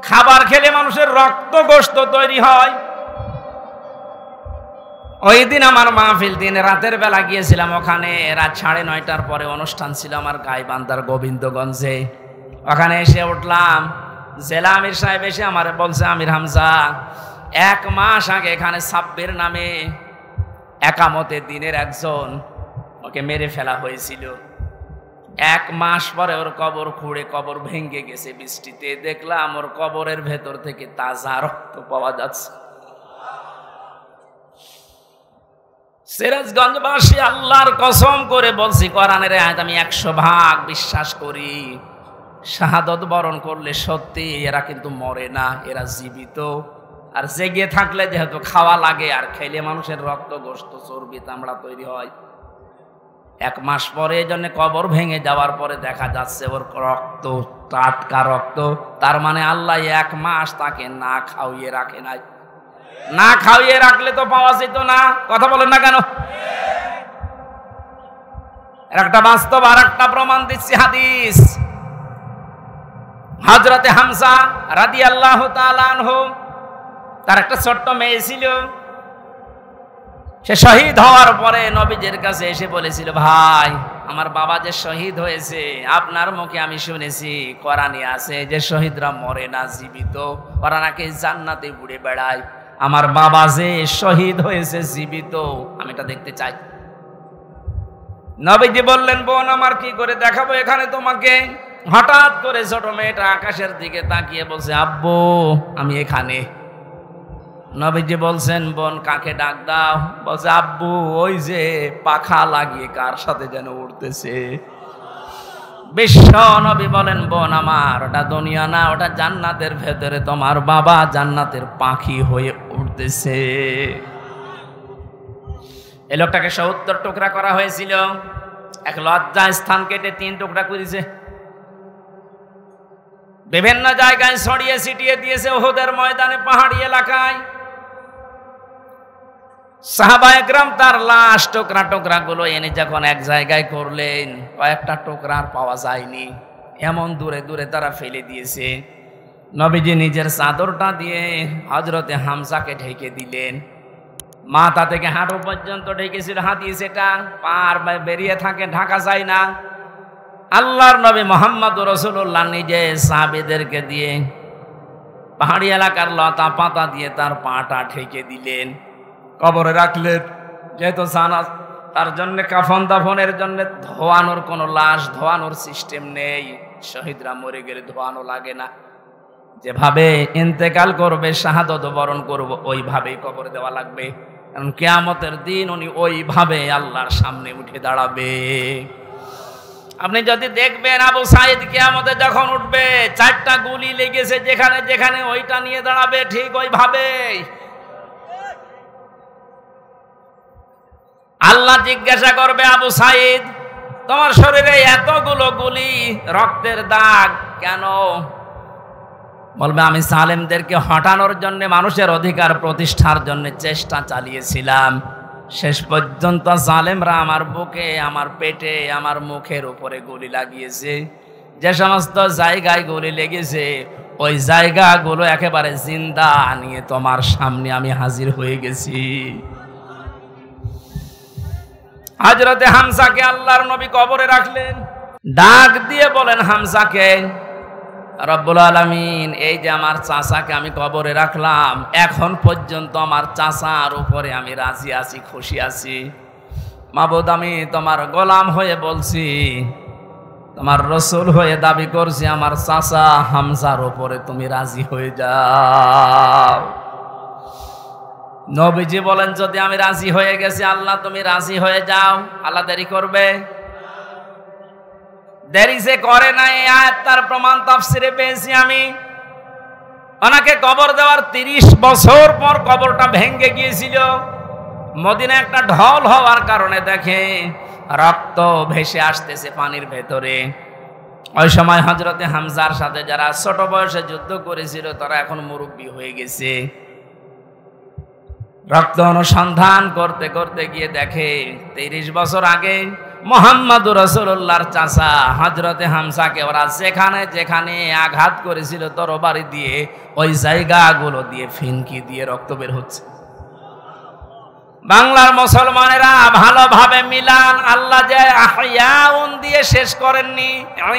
খাবার খেলে মানুষের রক্ত গোশত তৈরি হয়। ওই দিন আমার মাহফিল, দিন রাতের বেলা গিয়েছিলাম ওখানে, রাত 9:30টার পরে অনুষ্ঠান ছিল আমার গাইবান্ধার গোবিন্দগঞ্জে। ওখানে এসে উঠলাম, জেলা আমির সাহেব এসে আমার বলছে, আমির হামজা 1 মাস আগে এখানে সাব্বির নামে একামতে দিনের একজন, ওকে মেরে ফেলা হয়েছিল। 1 মাস পরে ওর কবর খুঁড়ে কবর ভেঙে গেছে বৃষ্টিতে, দেখলাম ওর কবরের ভেতর থেকে তাজা রক্ত পাওয়া যাচ্ছে। সিরাজগঞ্জবাসী, আল্লাহর কসম করে বলছি, কোরআনের আয়াত আমি 100% বিশ্বাস করি। শাহাদত বরণ করলে সত্যি এরা কিন্তু মরে না, এরা জীবিত। আর জেগে থাকলে যেহেতু খাওয়া লাগে, আর খেলে মানুষের রক্ত গোশত চর্বি চামড়া তৈরি হয়। 1 মাস পরে এই জন্য কবর ভেঙে যাওয়ার পরে দেখা যাচ্ছে ওর রক্ত টাটকা রক্ত। তার মানে আল্লাহ 1 মাস তাকে না খাওয়িয়ে রাখে নাই। না খাওয়িয়ে রাখলে তো পাওয়া যেত না। কথা বলেন না কেন? একটা বাস্তব, আর একটা প্রমাণ দিচ্ছি, হাদিস। হযরতে হামজা রাদিয়াল্লাহু তাআলা আনহু, তার একটা ছোট্ট মেয়ে ছিল। সে শহীদ হওয়ার পরে নবীজির কাছে এসে বলেছিল, ভাই আমার বাবা যে শহীদ হয়েছে, আপনার মুখে আমি শুনেছি, কোরআনে আছে যে শহীদরা মরে না, জীবিত, ওরা নাকি জান্নাতে ঘুরে বেড়ায়। আমার বাবা যে শহীদ হয়েছে জীবিত, আমি এটা দেখতে চাই। নবীজি বললেন, বোন আমার কি করে দেখাবো এখানে তোমাকে? হঠাৎ করে ছোট মেয়েটা আকাশের দিকে তাকিয়ে বলছে, আব্বু আমি এখানে। নবীজি বলছেন, বোন কাকে ডাক দাও? বলছে, আব্বু ওই যে পাখা লাগিয়ে কার সাথে যেন উড়তেছে। বিশ্ব নবী বলেন, বোন আমার, ওটা দুনিয়া না, ওটা জান্নাতের ভেতরে তোমার বাবা জান্নাতের পাখি হয়ে উঠতেছে। এই লোকটাকে 70 টুকরা করা হয়েছিল, এক লজ্জা স্থান কেটে 3 টুকরা করেছে, বিভিন্ন জায়গায় ছড়িয়ে ছিটিয়ে দিয়েছে, উহুদের ময়দানে, পাহাড়ি এলাকায়। সাহাবায়ে কেরাম তার লাশ টুকরা টুকরা গুলো এনে যখন এক জায়গায় করলেন, কয়েকটা টুকরা আর পাওয়া যায়নি, এমন দূরে দূরে তারা ফেলে দিয়েছে। নবীজি নিজের চাদরটা দিয়ে হযরতে হামজাকে ঢেকে দিলেন, মাথা থেকে হাঁটু পর্যন্ত ঢেকেছিল হাদিস এটা, পার বেরিয়ে থাকে, ঢাকা যায় না। আল্লাহর নবী মুহাম্মদুর রাসূলুল্লাহ নিজে সাহাবীদেরকে দিয়ে পাহাড়ি এলাকার লতা পাতা দিয়ে তার পাটা ঢেকে দিলেন, কবরে রাখলেন। যেহেতু জানাজ, তার জন্য কাফন দাফনের জন্য ধোয়ানোর কোনো লাশ ধোয়ানোর সিস্টেম নেই, শহীদরা মরে গেলে ধোয়ানো লাগে না। যেভাবে ইন্তেকাল করবে, শাহাদত বরণ করব, ওইভাবেই কবর দেওয়া লাগবে। কারণ কিয়ামতের দিন উনি ওইভাবে আল্লাহর সামনে উঠে দাঁড়াবে। আপনি যদি দেখবেন আবু সাঈদ কিয়ামতে যখন উঠবে, 4টা গুলি লেগেছে যেখানে যেখানে, ওইটা নিয়ে দাঁড়াবে ঠিক ওইভাবে। আল্লাহ জিজ্ঞাসা করবে, আবু সাঈদ তোমার শরীরে এতগুলো গুলি, রক্তের দাগ কেন? বলবে, আমি জালেমদেরকে হটানোর জন্য, মানুষের অধিকার প্রতিষ্ঠার জন্য চেষ্টা চালিয়েছিলাম। শেষ পর্যন্ত জালেমরা আমার বুকে, আমার পেটে, আমার মুখের উপরে গুলি লাগিয়েছে। যে সমস্ত জায়গায় গুলি লেগেছে, ওই জায়গাগুলো একেবারে জিন্দা নিয়ে তোমার সামনে আমি হাজির হয়ে গেছি। হযরতে হামজাকে আল্লাহর নবী কবরে রাখলেন, ডাক দিয়ে বলেন হামজাকে, রব্বুল আলামিন এই যে আমার চাচাকে আমি কবরে রাখলাম, এখন পর্যন্ত আমার চাচার উপরে আমি রাজি আছি, খুশি আছি। মাবুদ আমি তোমার গোলাম হয়ে বলছি, তোমার রসুল হয়ে দাবি করছি, আমার চাচা হামজার উপরে তুমি রাজি হয়ে যাও। নবীজি বলেন, যদি আমি রাজি হয়ে গেছি, আল্লাহ তুমি রাজি হয়ে যাও, আল্লাহ দেরি করবে? দেরি যে করে না, এই আয়াত তার প্রমাণ তাফসিরে পেয়েছি আমি। ওনাকে কবর দেওয়ার 30 বছর পর কবরটা ভেঙে গিয়েছিল। মদিনা একটা ঢল হওয়ার কারণে দেখে রক্ত ভেসে আসতেছে পানির ভেতরে। ওই সময় হযরতে হামজার সাথে যারা ছোট বয়সে যুদ্ধ করেছিল তারা এখন মুরব্বী হয়ে গেছে। রক্ত অনুসন্ধান করতে করতে গিয়ে দেখে ৩০ বছর আগে মুহাম্মদুর রাসূলুল্লাহর চাচা হযরতে হামজাকে ওরা যেখানে যেখানে আঘাত করেছিল তরবারি দিয়ে ওই জায়গাগুলো দিয়ে ফিনকি দিয়ে রক্ত বের হচ্ছে। বাংলার মুসলমানেরা ভালোভাবে মিলান, আল্লাহ যে আহইয়াউন দিয়ে শেষ করেননি,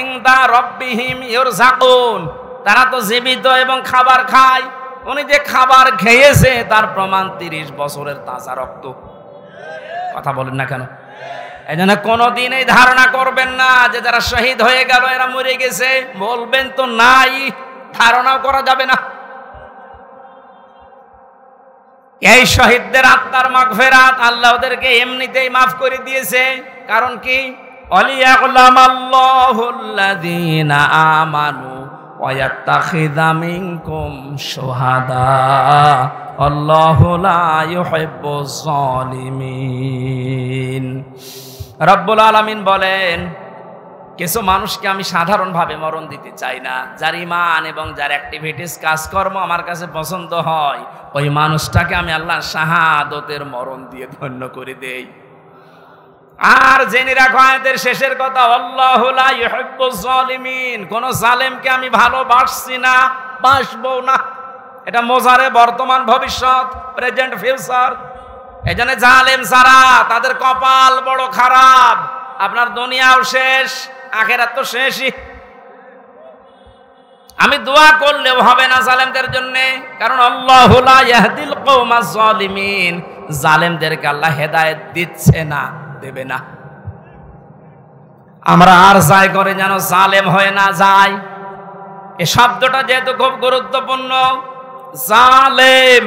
ইনদা রাব্বিহিম ইরযাকুন, তারা তো জীবিত এবং খাবার খায়। উনি যে খাবার খেয়েছে তার প্রমাণ ৩০ বছরের তাজা রক্ত। কথা বলেন না কেন? এই জন্য কোনোদিন এই ধারণা করবেন না যে যারা শহীদ হয়ে গেল এরা মরে গেছে, বলবেন তো নাই, ধারণাও করা যাবে না। এই শহীদদের আত্মার মাগফিরাত আল্লাহ ওদেরকে এমনিতেই মাফ করে দিয়েছে। কারণ কি? ওয়ালিয়াকুলামাল্লাহুল্লাযীনা আমানু ওয়া ইয়াত্তাখিযা মিনকুম শুহাদা আল্লাহু লা ইউহিব্বুজ জালিমিন। রব্বুল আলামিন বলেন, কিছু মানুষকে আমি সাধারণভাবে মরণ দিতে চাই না, যার ঈমান এবং যার অ্যাক্টিভিটিস কাজকর্ম আমার কাছে পছন্দ হয়, ওই মানুষটাকে আমি আল্লাহর শাহাদতের মরণ দিয়ে ধন্য করে দেই। আর জেনে রাখো আয়াতের শেষের কথা, আল্লাহু লা ইউহিব্বুজ জালিমিন, কোন জালেমকে আমি ভালোবাসছি না, বাসবো না। এটা মোজারে বর্তমান ভবিষ্যৎ, প্রেজেন্ট ফিউচার। এজন্য জালেম যারা তাদের কপাল বড় খারাপ, আপনার দুনিয়াও শেষ, আখিরাত তো শেষই। আমি দোয়া করলেও হবে না জালেমদের জন্য, কারণ আল্লাহু লা ইয়াহদিল কওমাজ জালিমিন, জালেমদেরকে আল্লাহ হেদায়েত দিচ্ছে না, দেবে না। আমরা আর যাই করে যেন জালেম হয়ে না যায়। এই শব্দটা যেহেতু খুব গুরুত্বপূর্ণ, জালেম।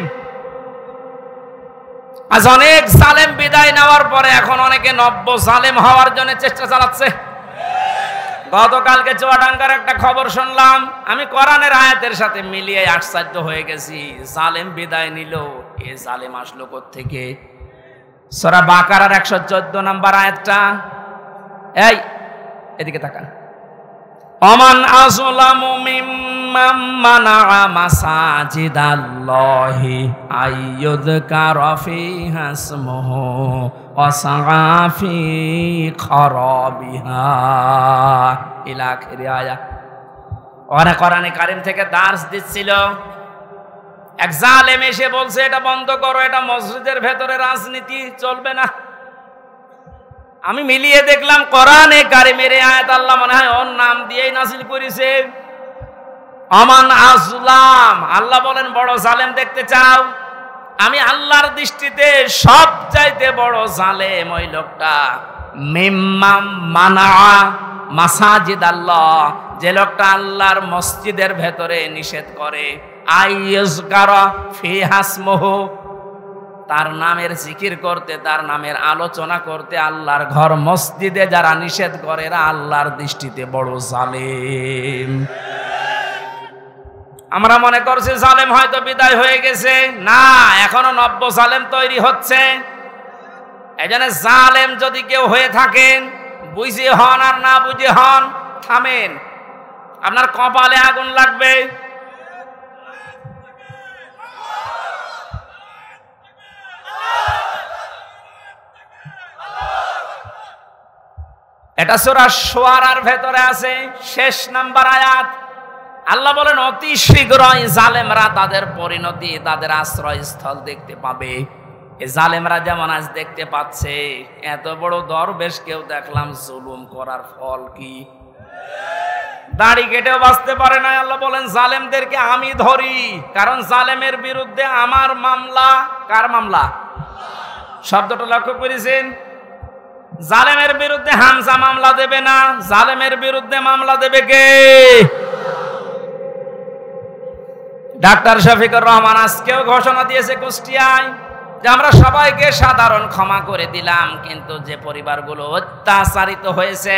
আজ অনেক জালেম বিদায় নেওয়ার পরে এখন অনেকে নব্য জালেম হওয়ার জন্য চেষ্টা চালাচ্ছে। গতকালকে চুয়াডাঙ্গার একটা খবর শুনলাম, আমি কোরআনের আয়াতের সাথে মিলিয়ে আশ্চর্য হয়ে গেছি। জালেম বিদায় নিল, এ জালেম আসলো কোত্থেকে? সূরা বাকারার ১১৪ নম্বর আয়াতটা, এই এদিকে তাকান। ওমান আযলামু মিম্মান মানাআ মাসাজিদাল্লাহি আইয়ুযকারা ফীহা ইসমুহু ওয়া সাআ ফী খারাবিহা ইলা আখির আয়াত। ওরা কোরআনে কারীম থেকে দার্স দিচ্ছিল, এক জালেম এসে বলছে এটা বন্ধ করো, এটা মসজিদের ভেতরে রাজনীতি চলবে না। আমি মিলিয়ে দেখলাম কোরআনে কারীমের আয়াত আল্লাহ মনে হয় ওর নাম দিয়েই নাযিল করেছে। আমান আযলাম, আল্লাহ বলেন বড় জালেম দেখতে চাও? আমি আল্লাহর দৃষ্টিতে সবচাইতে বড় জালেম ওই লোকটা, মিম্মাম মানাআ মাসাজিদ আল্লাহ, যে লোকটা আল্লাহর মসজিদের ভেতরে নিষেধ করে, আইয়ুযকারা ফীহা ইসমুহু, তার নামের জিকির করতে, তার নামের আলোচনা করতে আল্লাহর ঘর মসজিদে যারা নিষেধ করে এরা আল্লাহর দৃষ্টিতে বড় জালেম। আমরা মনে করছি জালেম হয়তো বিদায় হয়ে গেছে, না, এখনো নব্য জালেম তৈরি হচ্ছে। এজন্য জালেম যদি কেউ হয়ে থাকেন, বুঝে হন আর না বুঝে হন, থামেন, আপনার কপালে আগুন লাগবে। এটা সূরা শুআরার ভেতরে আছে, শেষ নাম্বার আয়াত। আল্লাহ বলেন অতি শীঘ্রই জালেমরা তাদের পরিণতি, তাদের আশ্রয়স্থল দেখতে পাবে। এই জালেমরা যেমন আজ দেখতে পাচ্ছে, এত বড় দরবেশ কেউ দেখলাম জুলুম করার ফল কি? দাড়ি কেটেও বাঁচতে পারে না। আল্লাহ বলেন জালেমদেরকে আমি ধরি, কারণ জালেমের বিরুদ্ধে আমার মামলা। কার মামলা? শব্দটা লক্ষ্য করেছেন? জালেমের বিরুদ্ধে হামজা মামলা দেবে না, জালেমের বিরুদ্ধে মামলা দেবে কে? ডাক্তার শফিকুর রহমান আজকেও ঘোষণা দিয়েছে কুষ্টিয়ায় যে আমরা সবাইকে সাধারণ ক্ষমা করে দিলাম, কিন্তু যে পরিবারগুলো অত্যাচারিত হয়েছে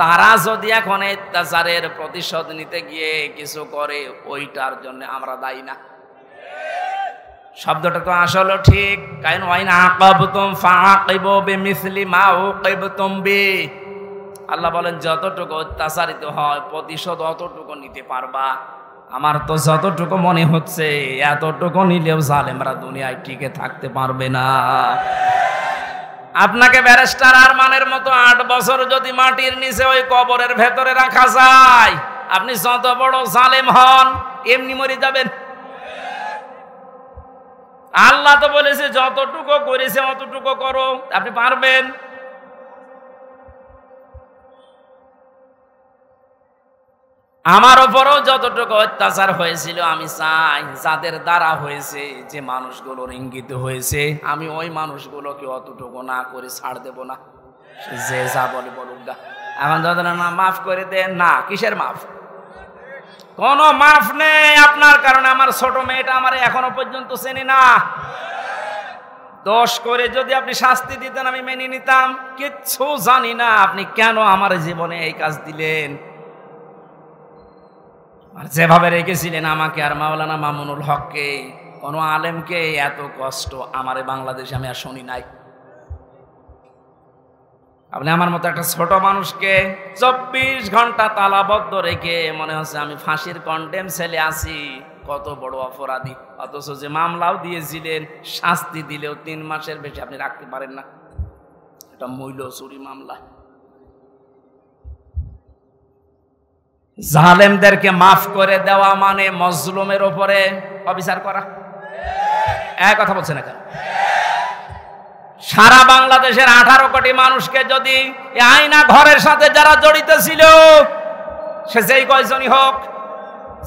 তারা যদি এখন অত্যাচারের প্রতিশোধ নিতে গিয়ে কিছু করে, ওইটার জন্য আমরা দায়ী না। শব্দটা তো আসলে ঠিক, কারণ ওয়াইন আকাবতুম ফাআকিবু বিমিসলি মা উকিবতুম বি। আল্লাহ বলেন যতটুকু অত্যাচারিত হয় প্রতিশোধ অতটুকু নিতে পারবা। আমার তো যতটুকু মনে হচ্ছে এতটুকু নিলেও জালেমরা দুনিয়ায় টিকে থাকতে পারবে না। আপনাকে ব্যারিস্টার আরমানের মতো 8 বছর যদি মাটির নিচে ওই কবরের ভেতরে রাখা যায়, আপনি যত বড় জালেম হন এমনি মরে যাবেন। আল্লাহ তো বলেছে যতটুকু করেছে অতটুকু করো, আপনি পারবেন? আমার উপরও যতটুকু অত্যাচার হয়েছিল আমি চাই যাদের দ্বারা হয়েছে, যে মানুষগুলোর ইঙ্গিত হয়েছে, আমি ওই মানুষগুলোকে অতটুকু না করে ছাড় দেব না। যে যা বলে বলুক গা। এখন যদি না মাফ করে দেন, না কিসের মাফ? কোনো মাফ নেই আপনার কারণে। আমার ছোট মেয়েটা আমার এখনো পর্যন্ত চেনে না। দোষ করে যদি আপনি শাস্তি দিতেন আমি মেনে নিতাম, কিচ্ছু জানি না আপনি কেন আমার জীবনে এই কাজ দিলেন। আর যেভাবে রেখেছিলেন আমাকে আর মাওলানা মামুনুল হককে, কোন আলেমকে এত কষ্ট আমার বাংলাদেশে আমি আর শুনি নাই। আপনি আমার মতো একটা ছোট মানুষকে 24 ঘন্টা তালাবদ্ধ রেখে মনে হচ্ছে আমি ফাঁসির কন্ডেম ছেলে আছি, কত বড় অপরাধী। অথচ যে মামলাও দিয়েছিলেন, শাস্তি দিলেও 3 মাসের বেশি আপনি রাখতে পারেন না। এটা মূল্য চুরি মামলা। জালেমদেরকে মাফ করে দেওয়া মানে মজলুমের উপরে অবিচার করা। এক কথা বলছে না কেন? সারা বাংলাদেশের 18 কোটি মানুষকে যদি এই আয়না ঘরের সাথে যারা জড়িত ছিল, সে যেই কয়জনই হোক,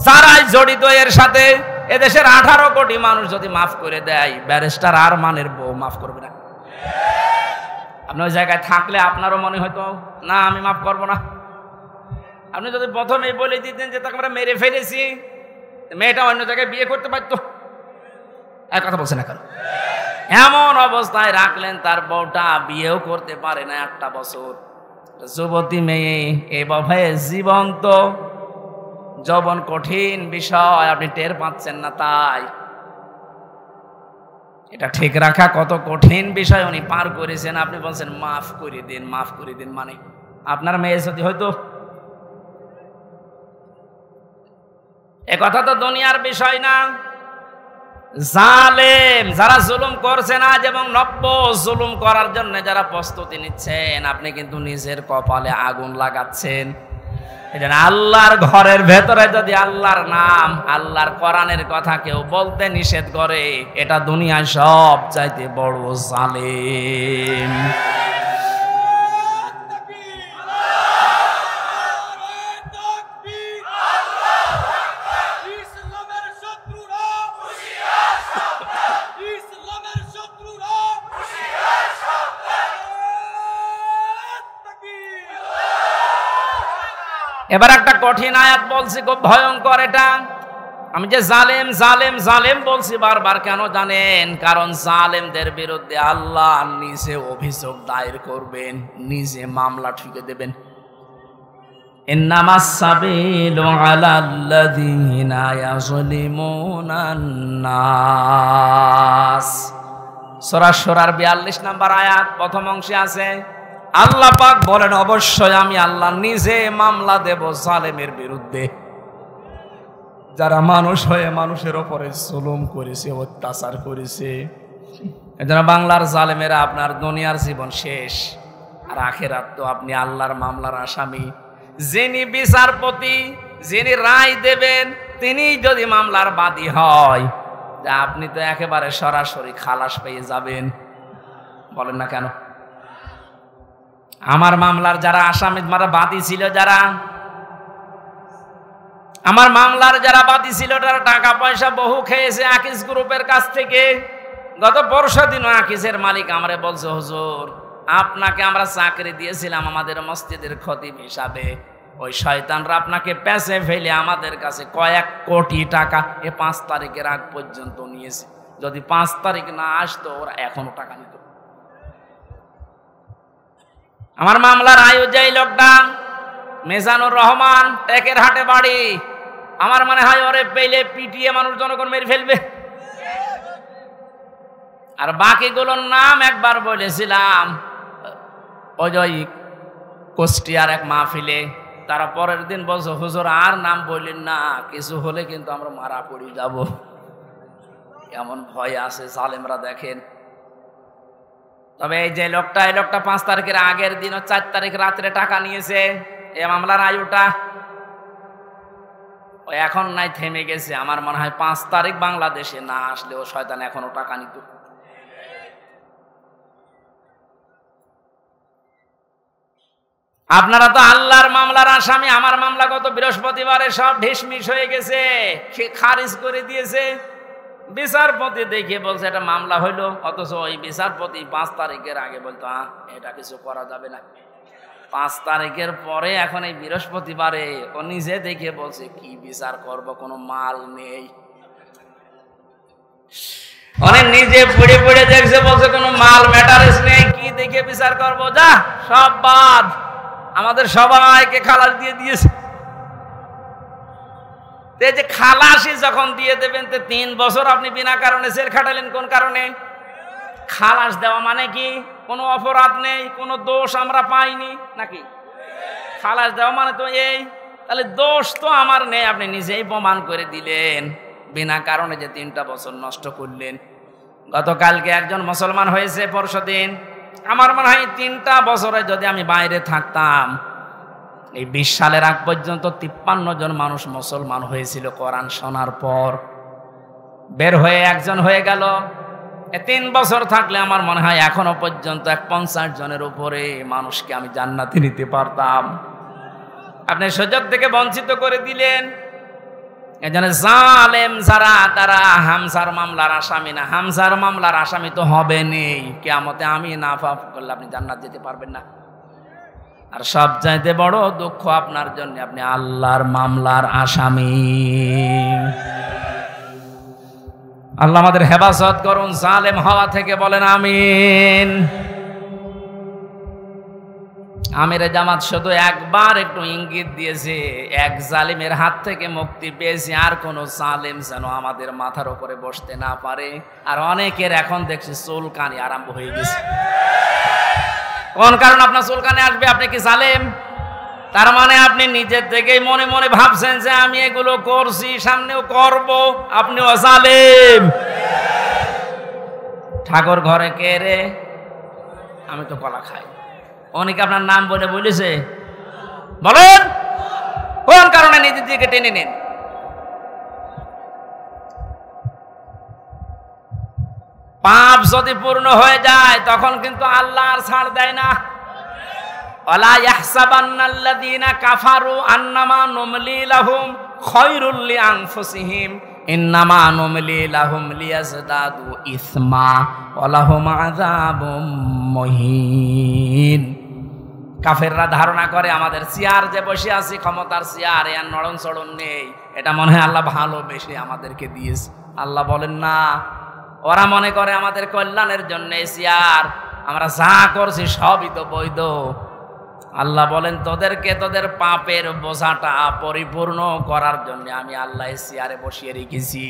যারাই জড়িত এর সাথে, এদেশের 18 কোটি মানুষ যদি মাফ করে দেয়, ব্যারিস্টার আরমানের বউ মাফ করবে না? আপনি ওই জায়গায় থাকলে আপনারও মনে হয়তো না আমি মাফ করবো না। আপনি যদি প্রথমেই বলে দিতেন যে তাকে আমরা মেরে ফেলেছি, মেয়েটা অন্য জায়গায় বিয়ে করতে পারতো। এক কথা বলছে না কেন? এমন অবস্থায় রাখলেন তার বউটা বিয়েও করতে পারে না 1টা বছর। যুবতী মেয়ে এভাবে জীবন্ত যৌবন কঠিন বিষয়, আপনি টের পাচ্ছেন না। তাই এটা ঠিক রাখা কত কঠিন বিষয় উনি পার করেছেন। আপনি বলছেন মাফ করে দিন, মাফ করে দিন। মানে আপনার মেয়ে যদি হয়তো, এ কথা তো দুনিয়ার বিষয় না। জালেম যারা জুলুম করছেন আজ এবং নব্য জুলুম করার জন্য যারা প্রস্তুতি নিচ্ছেন, আপনি কিন্তু নিজের কপালে আগুন লাগাচ্ছেন। এজন্য আল্লাহর ঘরের ভেতরে যদি আল্লাহর নাম, আল্লাহর কোরআনের কথা কেউ বলতে নিষেধ করে, এটা দুনিয়ায় সব চাইতে বড় জালেম। এবার একটা কঠিন আয়াত বলছি, খুব ভয়ঙ্কর এটা। আমি যে জালেম জালেম জালেম বলছি বারবার, কেন জানেন? কারণ জালেমদের বিরুদ্ধে আল্লাহ নিজে অভিযোগ দায়ের করবেন, নিজে মামলা ঠুকে দেবেন। ইন্নামাস সাবিলু আলাল্লাযীনা ইয়াযলিমুনান নাস। সূরা শুরার 42 নম্বর আয়াত প্রথম অংশে আছে, আল্লাহ পাক বলেন অবশ্যই আমি আল্লাহ নিজে মামলা দেব জালেমের বিরুদ্ধে, যারা মানুষ হয়ে মানুষের উপরে জুলুম করেছে, অত্যাচার করেছে। এজন্য বাংলার জালেমেরা আপনার দুনিয়ার জীবন শেষ, আর আখেরাত তো আপনি আল্লাহর মামলার আসামি। যিনি বিচারপতি, যিনি রায় দেবেন, তিনি যদি মামলার বাদী হয়, আপনি তো একেবারে সরাসরি খালাস পেয়ে যাবেন। বলেন না কেন? আমার মামলার যারা আসামি, যারা বাদী ছিল, যারা আমার মামলার যারা বাদী ছিল, তারা টাকা পয়সা বহু খেয়েছে আকিস গ্রুপের কাছ থেকে। গত পরশু দিন আকিসের মালিক আমারে বলছে, হুজুর আপনাকে আমরা চাকরি দিয়েছিলাম আমাদের মসজিদের খতিব হিসাবে, ওই শয়তানরা আপনাকে পেছে ফেলে আমাদের কাছে কয়েক কোটি টাকা 5 তারিখের আগ পর্যন্ত নিয়েছে। যদি 5 তারিখ না আসতো ওরা এখনো টাকা নিত। আমার মামলার আয়োজক লোকটা মেজানুর রহমান, টেকের হাটে বাড়ি। আমার মনে হয় ওরে পেলে পিটিয়ে মানুষ জনগণ মেরে ফেলবে। আর বাকিগুলোর নাম একবার বলেছিলাম ওই কুষ্টিয়ার এক মাহফিলে। তারা পরের দিন বলছে, হুজুর আর নাম বললেন না, কিছু হলে কিন্তু আমরা মারা পড়ে যাব। এমন ভয় আছে জালেমরা, দেখেন। তবে এই যে লোকটা, এই লোকটা 5 তারিখের আগের দিন 4 তারিখ রাত্রে টাকা নিয়েছে, এই মামলার আয়ুটা ও এখন নাই, থেমে গেছে। আমার মনে হয় 5 তারিখ বাংলাদেশে না আসলে ও শয়তান এখনো টাকা নিত। আপনারা তো আল্লাহর মামলার আসামি। আমার মামলা গত বৃহস্পতিবারে সব ঢিসমিস হয়ে গেছে, খারিজ করে দিয়েছে। বিচারপতি দেখে বলছে এটা মামলা হইলো, অথচ ওই বিচারপতি 5 তারিখের আগে বলতো এটা কিছু করা যাবে না। 5 তারিখের পরে এখন এই বৃহস্পতিবারে ও নিজে দেখে বলছে কি বিচার করব, কোনো মাল নেই। অনেক নিজে পড়ে পড়ে দেখছে, বলছে কোনো মাল ম্যাটারেস নেই, কি দেখে বিচার করব, যা সব বাদ। আমাদের সবাইকে খালাস দিয়ে দিয়েছে। যে খালাসি যখন দিয়ে দেবেন, 3 বছর আপনি বিনা কারণে জেল খাটালেন, কোন কারণে? খালাস দেওয়া মানে কি কোনো অপরাধ নেই, কোনো দোষ আমরা পাইনি নাকি? খালাস দেওয়া মানে তো এই, তাহলে দোষ তো আমার নেই, আপনি নিজেই প্রমাণ করে দিলেন। বিনা কারণে যে 3টা বছর নষ্ট করলেন। গতকালকে একজন মুসলমান হয়েছে পরশুদিন। আমার মনে হয় 3টা বছরে যদি আমি বাইরে থাকতাম, এই 20 সালের আগ পর্যন্ত 53 জন মানুষ মুসলমান হয়েছিল কোরআন শোনার পর। বের হয়ে একজন হয়ে গেল। 3 বছর থাকলে আমার মনে হয় এখনো পর্যন্ত 50 জনের উপরে মানুষকে আমি জান্নাতে নিতে পারতাম। আপনি সুযোগ থেকে বঞ্চিত করে দিলেন। এজন্য জালেম যারা, তারা হামজার মামলার আসামি না। হামজার মামলার আসামি তো হবে নেই, কিয়ামতে আমি না পাপ করলে আপনি জান্নাত যেতে পারবেন না। আর সবচাইতে বড় দুঃখ আপনার জন্য, আপনি আল্লাহর মামলার আসামি। আল্লাহ আমাদের হেফাজত করুন জালেম হওয়া থেকে, বলেন আমিন। আমিরে জামাত শুধু একবার একটু ইঙ্গিত দিয়েছে, এক জালিমের হাত থেকে মুক্তি পেয়েছি, আর কোন জালিম যেন আমাদের মাথার উপরে বসতে না পারে। আর অনেকের এখন দেখছি চুলকানি আরম্ভ হয়ে গেছে। কোন কারণ আপনার চুলকানি আসবে? আপনি কি জালেম? তার মানে আপনি নিজের থেকেই মনে মনে ভাবছেন যে আমি এগুলো করছি, সামনেও করব, আপনিও জালেম। ঠাকুর ঘরে কে রে? আমি তো কলা খাই। অনেকে আপনার নাম বলে বলেছে, বলেন কোন কারণে নিজের দিকে টেনে নেন? পাপ যদি পূর্ণ হয়ে যায় তখন কিন্তু আল্লাহ আর ছাড় দেয় না। ওয়ালা ইয়াহসাবান্নাল্লাযীনা কাফারু আন্নামা নুমলি লাহুম খায়রুল লিআনফুসিহিম ইন্নামা নুমলি লাহুম লিয়াজদাদু ইসমা ওয়া লাহুম আযাবুম মুহিন। কাফেররা ধারণা করে আমাদের চেয়ার যে বসে আছি, ক্ষমতার চেয়ার, এর নড়ন চড়ন নেই, এটা মনে হয় আল্লাহ ভালোবেসে আমাদেরকে দিয়েছে। আল্লাহ বলেন না, ওরা মনে করে আমাদের কল্যাণের জন্য চেয়ার, আমরা যা করছি সবই তো বৈধ। আল্লাহ বলেন তোদেরকে তোদের পাপের বোঝাটা পরিপূর্ণ করার জন্য আমি আল্লাহ চেয়ারে বসিয়ে রেখেছি।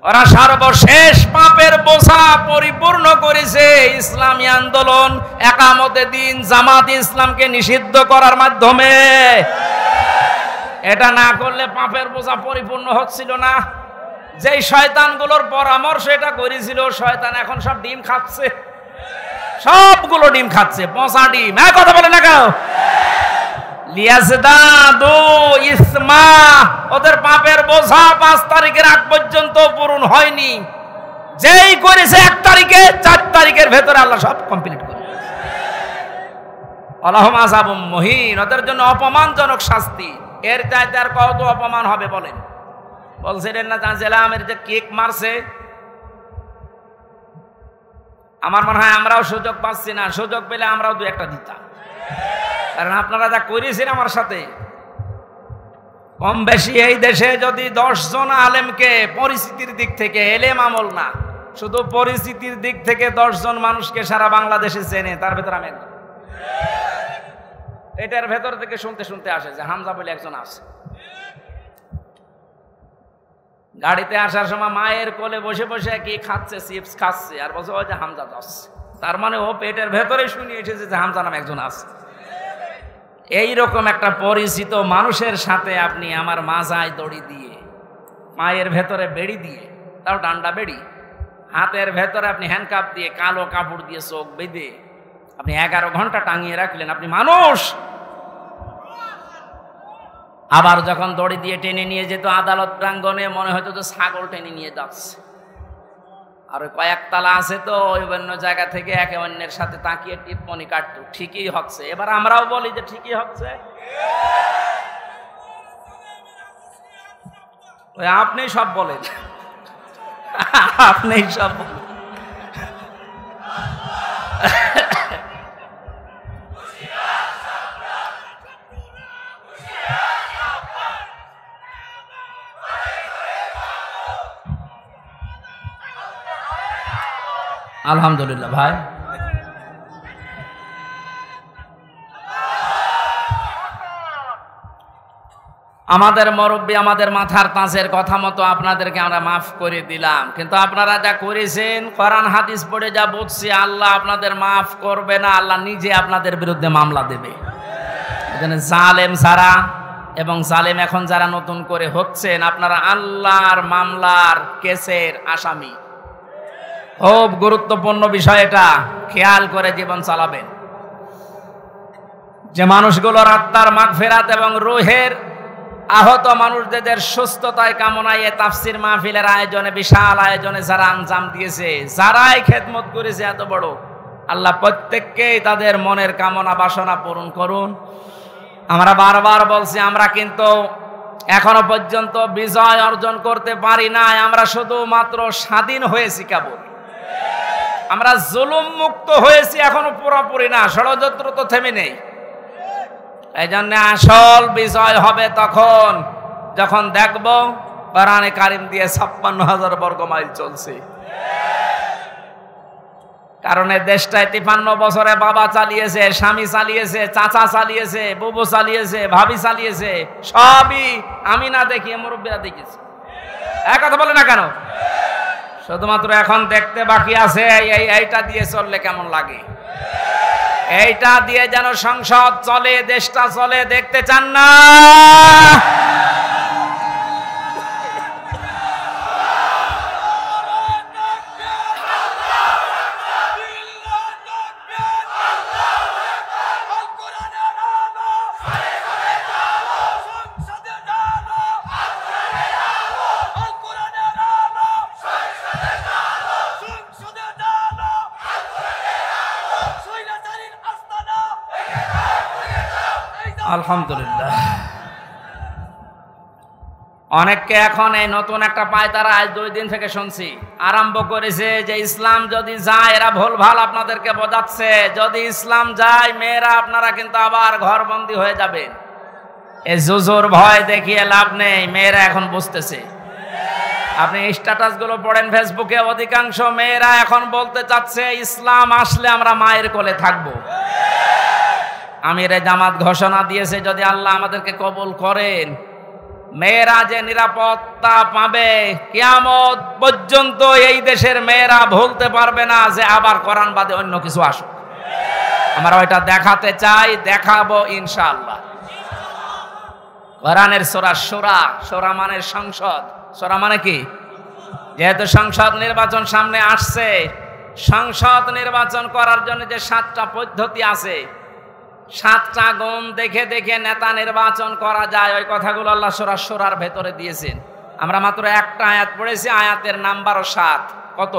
ওরা সর্বশেষ পাপের বোঝা পরিপূর্ণ করেছে ইসলামী আন্দোলন, একামতে দিন, জামাত ইসলামকে নিষিদ্ধ করার মাধ্যমে। এটা না করলে পাপের বোঝা পরিপূর্ণ হচ্ছিল না। যেই শয়তানগুলোর পরামর্শ এটা করেছিল, শয়তান এখন সব ডিম খাচ্ছে, সবগুলো ডিম খাচ্ছে, পচা ডিম। কথা বলে না কেউ? লিয়াজদাদু ইসমা, ওদের পাপের বোঝা 5 তারিখের আগ পর্যন্ত পূরণ হয়নি। যেই করেছে 1 তারিখে, 4 তারিখের ভেতরে আল্লাহ সব কমপ্লিট করে। আল্লাহুম আযাবুম মুহিন, ওদের জন্য অপমানজনক শাস্তি। এর চাইতে আর কত অপমান হবে বলেন? বলছিলেন না জানজিলা আমের যে কেক মারছে, আমার মনে হয় আমরাও সুযোগ পাচ্ছি না, সুযোগ পেলে আমরাও 2-1টা দিতাম। কারণ আপনারা যা করেছেন আমার সাথে, কম বেশি এই দেশে যদি 10 জন আলেমকে পরিস্থিতির দিক থেকে, এলেম আমল না, শুধু পরিস্থিতির দিক থেকে 10 জন মানুষকে সারা বাংলাদেশে চেনে, তার ভেতর আমি একজন। এটার ভেতর থেকে শুনতে শুনতে আসে যে হামজা বলে একজন আছে। গাড়িতে আসার সময় মায়ের কোলে বসে বসে কি খাচ্ছে, চিপস খাচ্ছে, আর বলছে ওই যে হামজা যাচ্ছে। তার মানে ও পেটের ভেতরে শুনে এসেছে যে হামজা নামে একজন আছে। এইরকম একটা পরিচিত মানুষের সাথে আপনি আমার মাজায় দড়ি দিয়ে, মায়ের ভেতরে বেড়ি দিয়ে, তাও ডান্ডা বেড়ি, হাতের ভেতরে আপনি হ্যান্ডকাপ দিয়ে, কালো কাপড় দিয়ে চোখ বেঁধে আপনি 11 ঘন্টা টাঙিয়ে রাখলেন, আপনি মানুষ। আবার যখন দড়ি দিয়ে টেনে নিয়ে যেত আদালত প্রাঙ্গণে, মনে হতো তো ছাগল টেনে নিয়ে যাচ্ছে। আর ওই কয়েকতলা আছে তো, ওই অন্য জায়গা থেকে একে অন্যের সাথে তাকিয়ে টিপমনি কাটতো, ঠিকই হচ্ছে। এবার আমরাও বলি যে ঠিকই হচ্ছে। ওই আপনি সব বলেন, আপনি সব বলেন। আলহামদুলিল্লাহ ভাই, আমাদের মুরব্বী আমাদের মাথার তাজের কথা মতো আপনাদেরকে আমরা মাফ করে দিলাম, কিন্তু আপনারা যা করেছেন, কোরআন হাদিস পড়ে যা বুঝছি, আল্লাহ আপনাদের মাফ করবে না, আল্লাহ নিজে আপনাদের বিরুদ্ধে মামলা দেবে। এজন্য জালেম যারা এবং জালেম এখন যারা নতুন করে হচ্ছেন, আপনারা আল্লাহর মামলার কেসের আসামি। খুব গুরুত্বপূর্ণ বিষয় এটা, খেয়াল করে জীবন চালাবেন। যে মানুষগুলোর আত্মার মাগফিরাত এবং রূহের আহত মানুষদের সুস্থতায় কামনায় এ তাফসির মাহফিলের আয়োজনে, বিশাল আয়োজনে যারা আঞ্জাম দিয়েছে, যারাই খেদমত করেছে এত বড়, আল্লাহ প্রত্যেককেই তাদের মনের কামনা বাসনা পূরণ করুন। আমরা বারবার বলছি, আমরা কিন্তু এখনো পর্যন্ত বিজয় অর্জন করতে পারি নাই, আমরা শুধুমাত্র স্বাধীন হয়েছি কেবল। আমরা জুলুম মুক্ত হয়েছি, এখনো পুরোপুরি না, ষড়যন্ত্র তো থেমে নেই। এই জন্য আসল বিজয় হবে তখন যখন দেখব কোরআনে কারিম দিয়ে 56,000 বর্গ মাইল চলছে। কারণ এই দেশটায় 53 বছরে বাবা চালিয়েছে, স্বামী চালিয়েছে, চাচা চালিয়েছে, বুবু চালিয়েছে, ভাবি চালিয়েছে, সবই আমি না দেখিয়ে মুরব্বীরা দেখিয়েছে। এক কথা বলে না কেন? শুধুমাত্র এখন দেখতে বাকি আছে এইটা দিয়ে চললে কেমন লাগে, এইটা দিয়ে যেন সংসদ চলে, দেশটা চলে, দেখতে চান না? আলহামদুলিল্লাহ। অনেককে এখন এই নতুন একটা পায়তারা আজ 2 দিন থেকে শুনছি আরম্ভ করেছে যে ইসলাম যদি যায়, এরা ভুলভাল আপনাদেরকে বোঝাচ্ছে, যদি ইসলাম যায় মেয়েরা আপনারা কিন্তু আবার ঘরবন্দি হয়ে যাবেন। এই জুজুর ভয় দেখিয়ে লাভ নেই, মেয়েরা এখন বুঝতেছে। আপনি স্ট্যাটাস গুলো পড়েন ফেসবুকে, অধিকাংশ মেয়েরা এখন বলতে চাচ্ছে ইসলাম আসলে আমরা মায়ের কোলে থাকবো। আমিরে জামাত ঘোষণা দিয়েছে, যদি আল্লাহ আমাদেরকে কবুল করেন, মেয়েরা যে নিরাপত্তা পাবে, কিয়ামত পর্যন্ত এই দেশের মেয়েরা ভুলতে পারবে না যে আবার কোরআন বাদে অন্য কিছু আসুক। আমরা ওইটা দেখাতে চাই, দেখাবো ইনশাআল্লাহ। কোরআনের সূরা সূরা, সূরা মানে সংসদ, সূরা মানে কি? যেহেতু সংসদ নির্বাচন সামনে আসছে, সংসদ নির্বাচন করার জন্য যে 7টা পদ্ধতি আছে, 7টা গুণ দেখে দেখে নেতা নির্বাচন করা যায়, ওই কথাগুলো আল্লাহ সূরা সূরার ভেতরে দিয়েছেন। আমরা মাত্র একটা আয়াত পড়েছি, আয়াতের নাম্বারও 7। কত?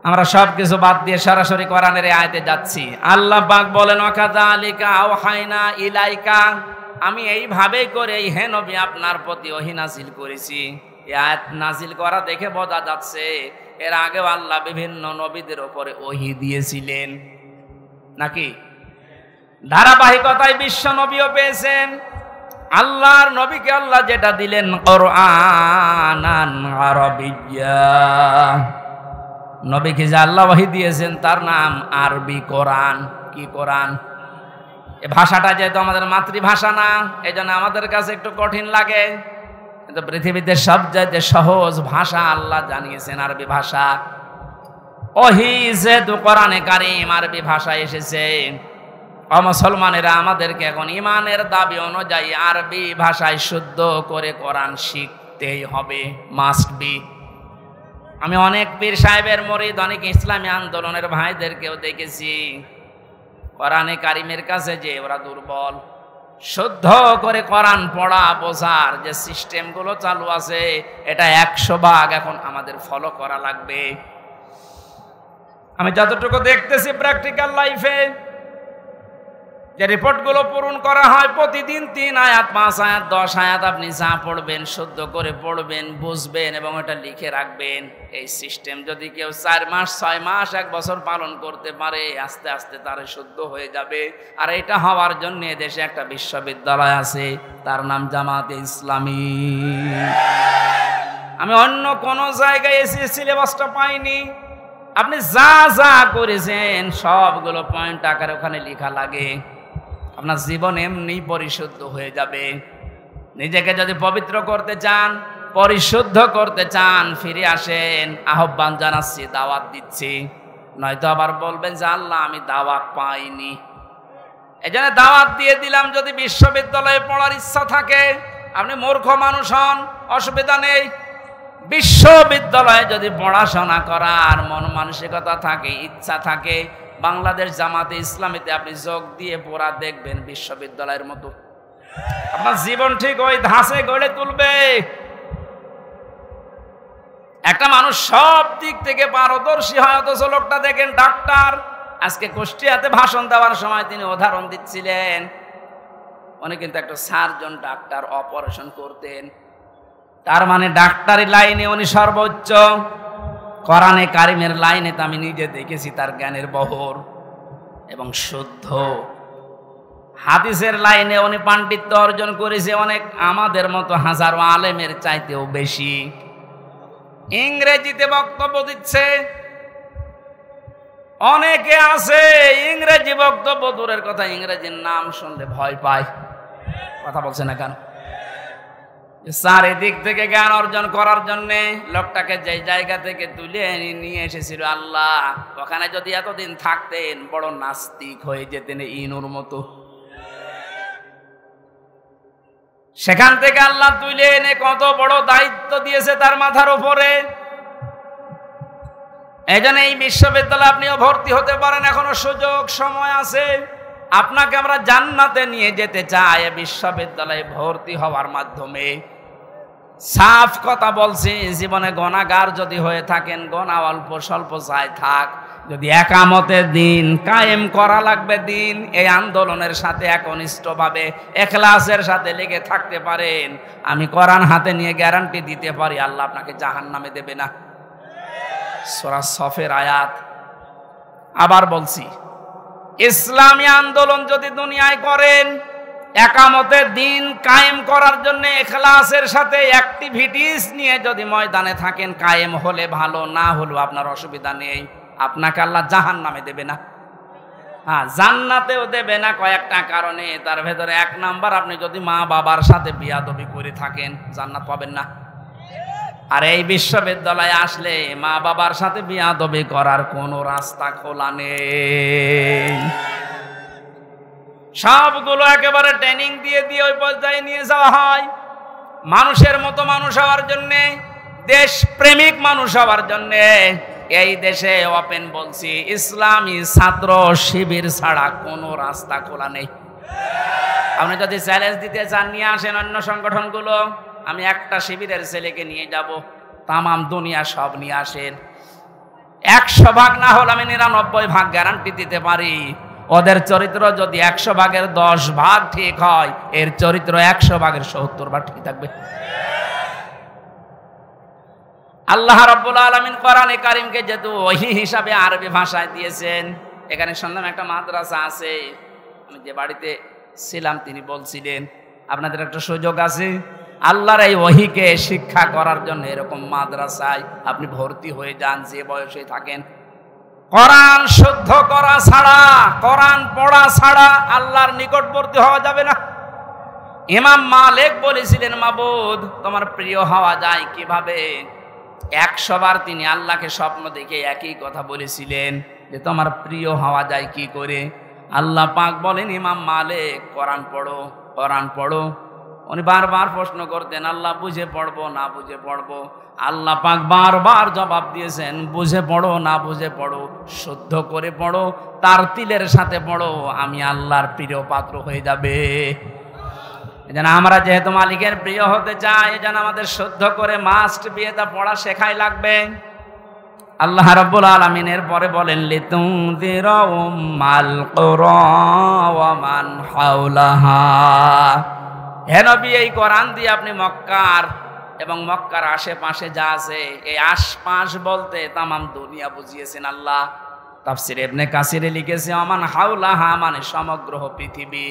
আমরা সব কিছু বাদ দিয়ে সরাসরি কোরআনের আয়াতে যাচ্ছি। আল্লাহ পাক বলেন, ওয়াকাযালিকা আওহাইনা ইলাইকা, আমি এইভাবেই করে হে নবী আপনার প্রতি ওহী নাজিল করেছি। এই আয়াত নাজিল করা দেখে বোঝা যাচ্ছে এর আগেও আল্লাহ বিভিন্ন নবীদের উপরে ওহী দিয়েছিলেন নাকি? ধারাবাহিকতায় বিশ্ব নবীও পেয়েছেন। আল্লাহর নবীকে আল্লাহ যেটা দিলেন কোরআনান আরাবিয়্যা, নবীকে যে আল্লাহ ওহী দিয়েছেন তার নাম আরবি কোরআন। কি কোরআন? এই ভাষাটা যেহেতু আমাদের মাতৃভাষা না, এই জন্য আমাদের কাছে একটু কঠিন লাগে। কিন্তু পৃথিবীতে সবচাইতে সহজ ভাষা আল্লাহ জানিয়েছেন আরবি ভাষা। ওহী যেহেতু কোরআনে কারিম আরবি ভাষা এসেছে, মুসলমানেরা আমাদেরকে এখন ইমানের দাবি অনুযায়ী আরবি ভাষায় শুদ্ধ করে কোরআন শিখতেই হবে, মাস্ট বি। আমি অনেক পীর সাহেবের মুরিদ, অনেক ইসলামী আন্দোলনের ভাইদেরকেও দেখেছি কোরআনে কারিমের কাছে যে ওরা দুর্বল। শুদ্ধ করে কোরআন পড়া বোঝার যে সিস্টেমগুলো চালু আছে, এটা 100 এখন আমাদের ফলো করা লাগবে। আমি যতটুকু দেখতেছি প্র্যাকটিক্যাল লাইফে যে রিপোর্টগুলো পূরণ করা হয়, প্রতিদিন 3 আয়াত 5 আয়াত 10 আয়াত আপনি যা পড়বেন শুদ্ধ করে পড়বেন, বুঝবেন এবং এটা লিখে রাখবেন। এই সিস্টেম যদি কেউ 4 মাস 6 মাস 1 বছর পালন করতে পারে, আস্তে আস্তে তার শুদ্ধ হয়ে যাবে। আর এটা হওয়ার জন্য দেশে একটা বিশ্ববিদ্যালয় আছে, তার নাম জামাতে ইসলামী। আমি অন্য কোনো জায়গায় এসে সিলেবাসটা পাইনি। আপনি যা যা করেছেন সবগুলো পয়েন্ট আকারে ওখানে লেখা লাগে। আপনার জীবন এমনি পরিশুদ্ধ হয়ে যাবে। নিজেকে যদি পবিত্র করতে চান, পরিশুদ্ধ করতে চান, ফিরে আসেন। আহ্বান জানাচ্ছি, দাওয়াত দিচ্ছি। নয়তো আবার বলবেন যে আল্লাহ আমি দাওয়াত পাইনি। এই জন্য দাওয়াত দিয়ে দিলাম। যদি বিশ্ববিদ্যালয়ে পড়ার ইচ্ছা থাকে, আপনি মূর্খ মানুষ হন, অসুবিধা নেই। বিশ্ববিদ্যালয়ে যদি পড়াশোনা করার মন মানসিকতা থাকে, ইচ্ছা থাকে, বাংলাদেশ জামাতে ইসলামীতে আপনি যোগ দিয়ে পড়া দেখবেন বিশ্ববিদ্যালয়ের মতো। আপনার জীবন ঠিক ওই ধাঁচে গড়ে তুলবে। একটা মানুষ সব দিক থেকে পারদর্শী হয়, অথচ লোকটা দেখেন ডাক্তার। আজকে কুষ্টিয়াতে ভাষণ দেওয়ার সময় তিনি উদাহরণ দিচ্ছিলেন। উনি কিন্তু একটা সার্জন ডাক্তার, অপারেশন করতেন। তার মানে ডাক্তারি লাইনে উনি সর্বোচ্চ। কোরআনে কারিমের লাইনে তো আমি নিজে দেখেছি তার জ্ঞানের বহর এবং শুদ্ধ। হাদিসের লাইনে উনি পাণ্ডিত্য অর্জন করেছে অনেক আমাদের মতো হাজারো আলেমের চাইতেও বেশি। ইংরেজিতে বক্তব্য দিচ্ছে। অনেকে আছে ইংরেজি বক্তব্য দূরের কথা, ইংরেজির নাম শুনলে ভয় পায়। কথা বলছে না কেন? চারিদিক থেকে জ্ঞান অর্জন করার জন্য লোকটাকে যে জায়গা থেকে তুলে নিয়ে এসেছিল আল্লাহ, ওখানে যদি এতদিন থাকতেন বড় নাস্তিক হয়ে যেতেন ইনুর মতো। সেখান থেকে আল্লাহ তুলে এনে কত বড় দায়িত্ব দিয়েছে তার মাথার উপরে। এই জন্য এই বিশ্ববিদ্যালয়ে আপনিও ভর্তি হতে পারেন, এখনো সুযোগ সময় আছে। আপনাকে আমরা জান্নাতে নিয়ে যেতে চাই বিশ্ববিদ্যালয়ে ভর্তি হওয়ার মাধ্যমে। সাফ কথা বলছি, জীবনে গুনাহগার যদি হয়ে থাকেন, গুনাহ অল্প স্বল্প যায় থাক, যদি একামতের দিন কায়েম করা লাগবে দিন, এই আন্দোলনের সাথে একনিষ্ঠভাবে ইখলাসের সাথে লেগে থাকতে পারেন, আমি কোরআন হাতে নিয়ে গ্যারান্টি দিতে পারি আল্লাহ আপনাকে জাহান্নামে দেবে না। সূরা সফের আয়াত। আবার বলছি, ইসলামী আন্দোলন যদি দুনিয়ায় করেন, একামতের দিন কায়েম করার জন্য ইখলাসের সাথে অ্যাক্টিভিটিস নিয়ে যদি ময়দানে থাকেন, কায়েম হলে ভালো, না হলেও আপনার অসুবিধা নেই। আপনাকে আল্লাহ জাহান্নামে দেবে না, হ্যাঁ জান্নাতেও দেবে না কয়েকটা কারণে। তার ভেতরে 1 নাম্বার, আপনি যদি মা বাবার সাথে বিয়াদবি করে থাকেন জান্নাত পাবেন না। আর এই বিশ্ববিদ্যালয়ে আসলে মা বাবার সাথে বিয়াদবি করার কোনো রাস্তা খোলা নেই। সবগুলো একেবারে ট্রেনিং দিয়ে দিয়ে ওই পর্যায়ে নিয়ে যাওয়া হয়। মানুষের মতো মানুষ হওয়ার জন্যে, দেশ প্রেমিক মানুষ হওয়ার জন্যে এই দেশে ওপেন বলছি, ইসলামী ছাত্র শিবির ছাড়া কোনো রাস্তা খোলা নেই। আপনি যদি চ্যালেঞ্জ দিতে চান, নিয়ে আসেন অন্য সংগঠনগুলো, আমি একটা শিবিরের ছেলেকে নিয়ে যাব, তামাম দুনিয়া সব নিয়ে আসেন। 100 ভাগ না হলে আমি 99 ভাগ গ্যারান্টি দিতে পারি। ওদের চরিত্র যদি 100 ভাগের 10 ভাগ ঠিক হয়, এর চরিত্র 100 ভাগের 70 ভাগ ঠিক থাকবে। আল্লাহ রাব্বুল আলামিন কোরআনে কারীমকে যেহেতু ওহী হিসাবে আরবি ভাষায় দিয়েছেন, এখানে শুনলাম একটা মাদ্রাসা আছে। আমি যে বাড়িতে ছিলাম তিনি বলছিলেন আপনাদের একটা সুযোগ আছে আল্লাহর এই ওহীকে শিক্ষা করার জন্য, এরকম মাদ্রাসায় আপনি ভর্তি হয়ে যান যে বয়সে থাকেন। কোরআন শুদ্ধ করা ছাড়া, কোরআন পড়া ছাড়া আল্লাহর নিকটবর্তী হওয়া যাবে না। ইমাম মালিক বলেছিলেন, মাবুদ তোমার প্রিয় হওয়া যায় কিভাবে? 100 বার তিনি আল্লাহকে স্বপ্ন দেখে একই কথা বলেছিলেন যে তোমার প্রিয় হওয়া যায় কি করে? আল্লাহ পাক বলেন, ইমাম মালিক কোরআন পড়ো, কোরআন পড়ো। উনি বারবার প্রশ্ন করতেন, আল্লাহ বুঝে পড়বো না বুঝে পড়বো? আল্লাহ পাক বারবার জবাব দিয়েছেন, বুঝে পড়ো না বুঝে পড়ো, শুদ্ধ করে পড়ো, তার তিলের সাথে পড়ো, আমি আল্লাহর প্রিয় পাত্র হয়ে যাবে। এজন্য আমরা যেহেতু মালিকের প্রিয় হতে চাই, এজন্য আমাদের শুদ্ধ করে মাস্ট বিয়েটা পড়া শেখাই লাগবে। আল্লাহ রাব্বুল আলামিনের পরে বলেন, লিতুনযিরা উম্মাল কুরা ওয়া মান হাওলাহা। হে নবী, এই কোরআন দিয়ে আপনি মক্কার এবং মক্কার আশেপাশে যা আছে, এই আশপাশ বলতে তামাম দুনিয়া বুঝিয়েছেন আল্লাহ। তাফসীর ইবনে কাসিরে লিখেছে, ওমান হাওলাহা মানে সমগ্র পৃথিবী।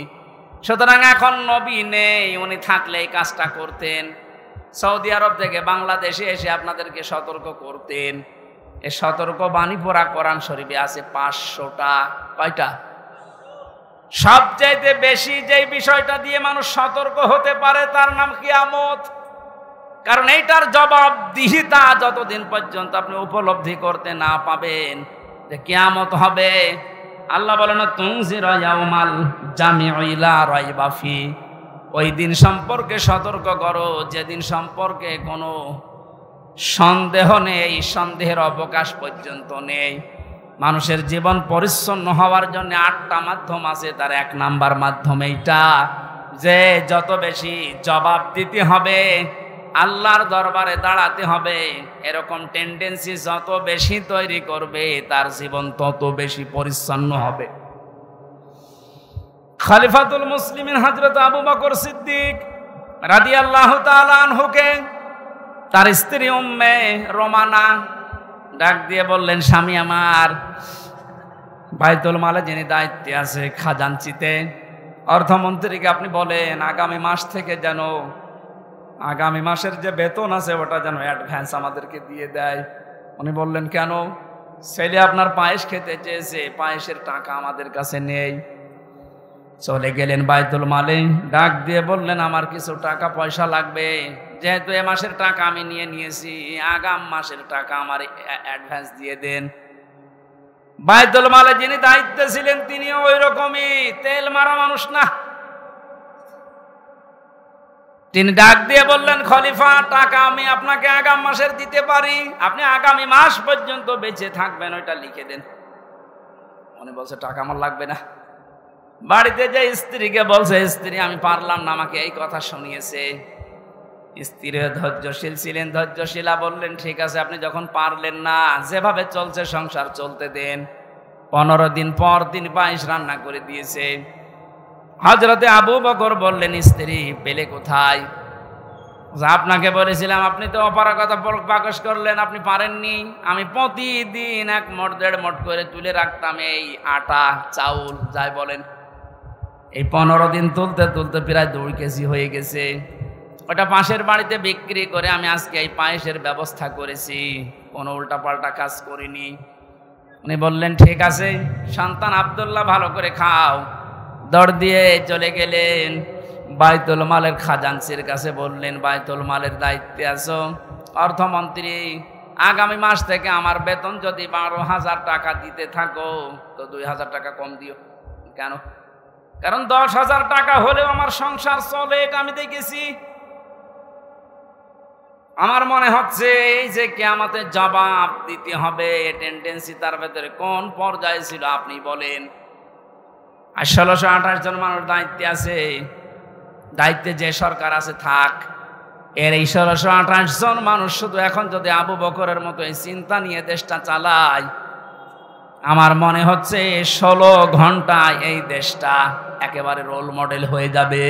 সুতরাং এখন নবী নেই, উনি থাকলে এই কাজটা করতেন। সৌদি আরব থেকে বাংলাদেশে এসে আপনাদেরকে সতর্ক করতেন। এই সতর্ক বাণী পড়া কোরআন শরীফে আছে 500টা। কয়টা? সবচাইতে বেশি যেই বিষয়টা দিয়ে মানুষ সতর্ক হতে পারে তার নাম কিয়ামত। কারণ এইটার জবাবদিহিতা যতদিন পর্যন্ত আপনি উপলব্ধি করতে না পাবেন যে কিয়ামত হবে, আল্লাহ বলেন, তুনজিরা ইয়াউমাল জামিউ লা রাইবা ফি। ওই দিন সম্পর্কে সতর্ক করো যেদিন সম্পর্কে কোনো সন্দেহ নেই, সন্দেহের অবকাশ পর্যন্ত নেই। মানুষের জীবন পরিচ্ছন্ন হওয়ার জন্য 8টা মাধ্যম আছে, তার 1 নাম্বার মাধ্যম এইটা যে যত বেশি জবাব দিতে হবে, আল্লাহর দরবারে দাঁড়াতে হবে, এরকম টেন্ডেন্সি যত বেশি তৈরি করবে তার জীবন তত বেশি পরিচ্ছন্ন হবে। খলিফাতুল মুসলিমিন হযরত আবু বকর সিদ্দিক রাদিয়াল্লাহু তাআলা আনহুকে তার স্ত্রী উম্মে রোমানা ডাক দিয়ে বললেন, স্বামী আমার, বাইতুল মালে যিনি দায়িত্বে আছে খাজানচিতে, অর্থমন্ত্রীকে আপনি বলেন আগামী মাস থেকে যেন আগামী মাসের যে বেতন আছে ওটা যেন অ্যাডভান্স আমাদেরকে দিয়ে দেয়। উনি বললেন, কেন? ছেলে আপনার পায়েস খেতে চেয়েছে, পায়েসের টাকা আমাদের কাছে নেই। চলে গেলেন বাইতুল মালে, ডাক দিয়ে বললেন, আমার কিছু টাকা পয়সা লাগবে, যেহেতু এ মাসের টাকা আমি নিয়েছি, আগাম মাসের টাকা আমার অ্যাডভান্স দিয়ে দেন। বাইতুল মালে যিনি দায়িত্বে ছিলেন তিনিও ওই রকমই তেল মারা মানুষ না। তিনি ডাক দিয়ে বললেন, খলিফা, টাকা আমি আপনাকে আগাম মাসের দিতে পারি, আপনি আগামী মাস পর্যন্ত বেঁচে থাকবেন, ওইটা লিখে দেন। উনি বলছে, টাকা আমার লাগবে না। বাড়িতে যে স্ত্রীকে বলছে, স্ত্রী আমি পারলাম না, আমাকে এই কথা শুনিয়েছে। স্ত্রী ধৈর্যশীল ছিলেন, ধৈর্যশীলা বললেন, ঠিক আছে, আপনি যখন পারলেন না, যেভাবে চলছে সংসার চলতে দেন। 15 দিন পর তিনি পায়েস রান্না করে দিয়েছে। হযরতে আবু বকর বললেন, স্ত্রী পেলে কোথায়? আপনাকে বলেছিলাম, আপনি তো অপারগতা প্রকাশ করলেন, আপনি পারেননি। আমি প্রতিদিন 1 মণ 1.5 মণ করে তুলে রাখতাম এই আটা চাউল, যাই বলেন। এই 15 দিন তুলতে তুলতে প্রায় 2 কেজি হয়ে গেছে। ওটা পাশের বাড়িতে বিক্রি করে আমি আজকে এই পায়েসের ব্যবস্থা করেছি, কোনো উল্টাপাল্টা কাজ করিনি। উনি বললেন, ঠিক আছে, সন্তান আব্দুল্লাহ ভালো করে খাও। দৌড় দিয়ে চলে গেলেন বাইতুল মালের খাজানচির কাছে, বললেন, বাইতুল মালের দায়িত্বে আছো, অর্থমন্ত্রী, আগামী মাস থেকে আমার বেতন যদি 12,000 টাকা দিতে থাকো তো 2,000 টাকা কম দিও। কেন? কারণ 10,000 টাকা হলেও আমার সংসার চলে, এটা আমি দেখেছি। আমার মনে হচ্ছে এই যে কিয়ামতের জবাব দিতে হবে, টেন্ডেন্সি তার ভেতরে কোন পর্যায়ে ছিল আপনি বলেন। আর 1628 জন মানুষ দায়িত্বে আছে, দায়িত্বে যে সরকার আছে থাক, এর এই 1628 জন মানুষ শুধু এখন যদি আবু বকরের মতো এই চিন্তা নিয়ে দেশটা চালায়, আমার মনে হচ্ছে 16 ঘন্টায় এই দেশটা একেবারে রোল মডেল হয়ে যাবে।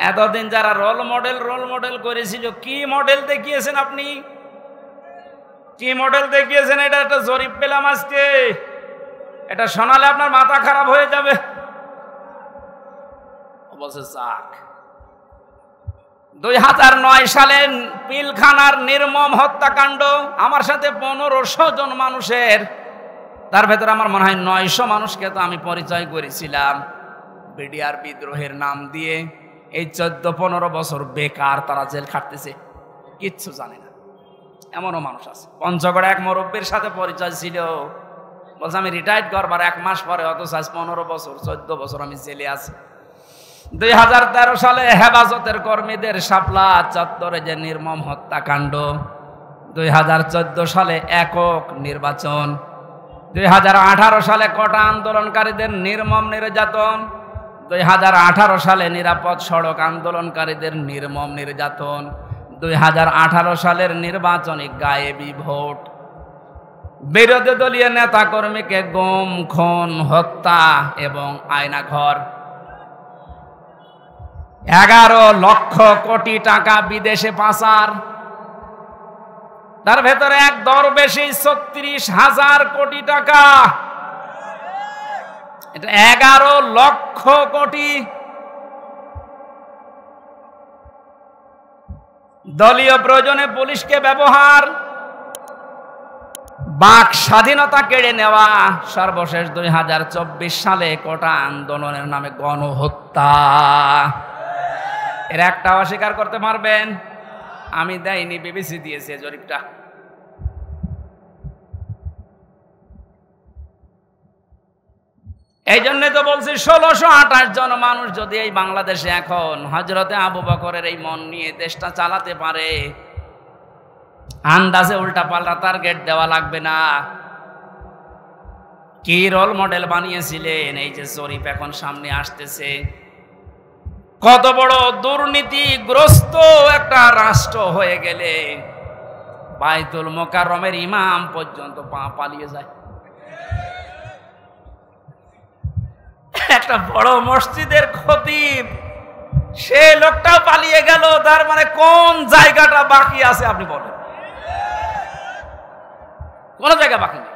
এতদিন যারা রোল মডেল করেছিল, কি মডেল দেখিয়েছেন আপনি? কি মডেল দেখিয়েছেন? এটা একটা জরিপ পেলাম আজকে, এটা শোনালে আপনার মাথা খারাপ হয়ে যাবে। অবশ্য 2009 সালে পিলখানার নির্মম হত্যাকাণ্ড, আমার সাথে 1500 জন মানুষের, তার ভেতরে আমার মনে হয় 900 মানুষকে তো আমি পরিচয় করেছিলাম। বিডিআর বিদ্রোহের নাম দিয়ে এই 14-15 বছর বেকার তারা জেল খাটতেছে, কিচ্ছু জানে না। এমনও মানুষ আছে। পঞ্চগড়ে এক মুরব্বীর সাথে পরিচয় ছিল, বলছে আমি রিটায়ার্ড করবার 1 মাস পরে, অথচ আজ 15 বছর 14 বছর আমি জেলে আছি। 2013 সালে হেফাজতের কর্মীদের শাপলা চত্বরে যে নির্মম হত্যাকাণ্ড, 2014 সালে একক নির্বাচন, 2018 সালে কোটা আন্দোলনকারীদের নির্মম নির্যাতন, 2018 সালে নিরাপদ সড়ক আন্দোলনকারীদের নির্মম নির্যাতন, 2018 সালের নির্বাচনী গায়েবী ভোট, বিরোধী দলীয় নেতা কর্মীকে গুম, খুন, হত্যা এবং আয়নাঘর, 11 লক্ষ কোটি টাকা বিদেশে পাচার, তার ভেতরে এক দরবেশী 36,000 কোটি টাকা, এটা 11 লক্ষ কোটি। দলীয় প্রয়োজনে পুলিশকে ব্যবহার, বাক স্বাধীনতা কেড়ে নেওয়া, সর্বশেষ 2024 সালে কোটা আন্দোলনের নামে গণহত্যা। এর একটা অস্বীকার করতে পারবেন? আমি দেয়নি, বিবিসি দিয়েছে জরিপটা। এই জন্য তো বলছি 1628 জন মানুষ যদি এই বাংলাদেশে এখন হযরতে আবু বকরের এই মন নিয়ে দেশটা চালাতে পারে, আন্দাজে উল্টা পাল্টা টার্গেট দেওয়া লাগবে না। কি রোল মডেল বানিয়েছিলেন, এই যে জরিপ এখন সামনে আসতেছে। কত বড় দুর্নীতিগ্রস্ত একটা রাষ্ট্র হয়ে গেলে বাইতুল মোকাররমের ইমাম পর্যন্ত পালিয়ে যায়। একটা বড় মসজিদের খতিব, সে লোকটাও পালিয়ে গেল, তার মানে কোন জায়গাটা বাকি আছে আপনি বলেন? কোন জায়গা বাকি নেই।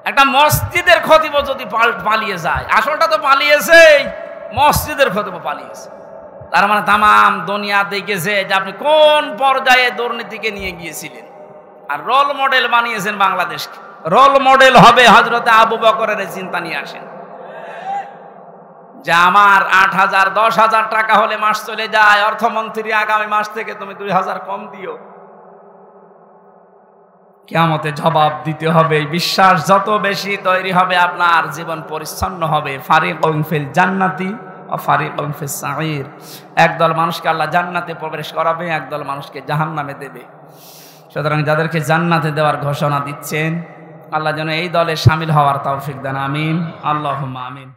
একটা মসজিদের খতিব যদি পালিয়ে যায়, আসলটা তো পালিয়েছে, মসজিদের খতিব পালিয়েছে, তার মানে তামাম দুনিয়া দেখেছে যে আপনি কোন পর্যায়ে দুর্নীতিকে নিয়ে গিয়েছিলেন। আর রোল মডেল বানিয়েছেন বাংলাদেশকে। রোল মডেল হবে হযরতে আবু বকরের চিন্তা নিয়ে আসেন যে আমার 8,000 10,000 টাকা হলে মাস চলে যায়, অর্থমন্ত্রী আগামী মাস থেকে তুমি 2,000 কম দিও। কিয়ামতে জবাব দিতে হবে। বিশ্বাস যত বেশি তৈরি হবে, আপনার জীবন পরিচ্ছন্ন হবে। ফারিকুন ফিল জান্নাতি ওয়া ফারিকুন ফিস সাঈর। একদল মানুষকে আল্লাহ জান্নাতে প্রবেশ করাবে, একদল মানুষকে জাহান্নামে দেবে। সুতরাং যাদেরকে জান্নাতে দেওয়ার ঘোষণা দিচ্ছেন, আল্লাহ যেন এই দলে শামিল হওয়ার তৌফিক দেন। আমিন, আল্লাহুম্মা আমিন।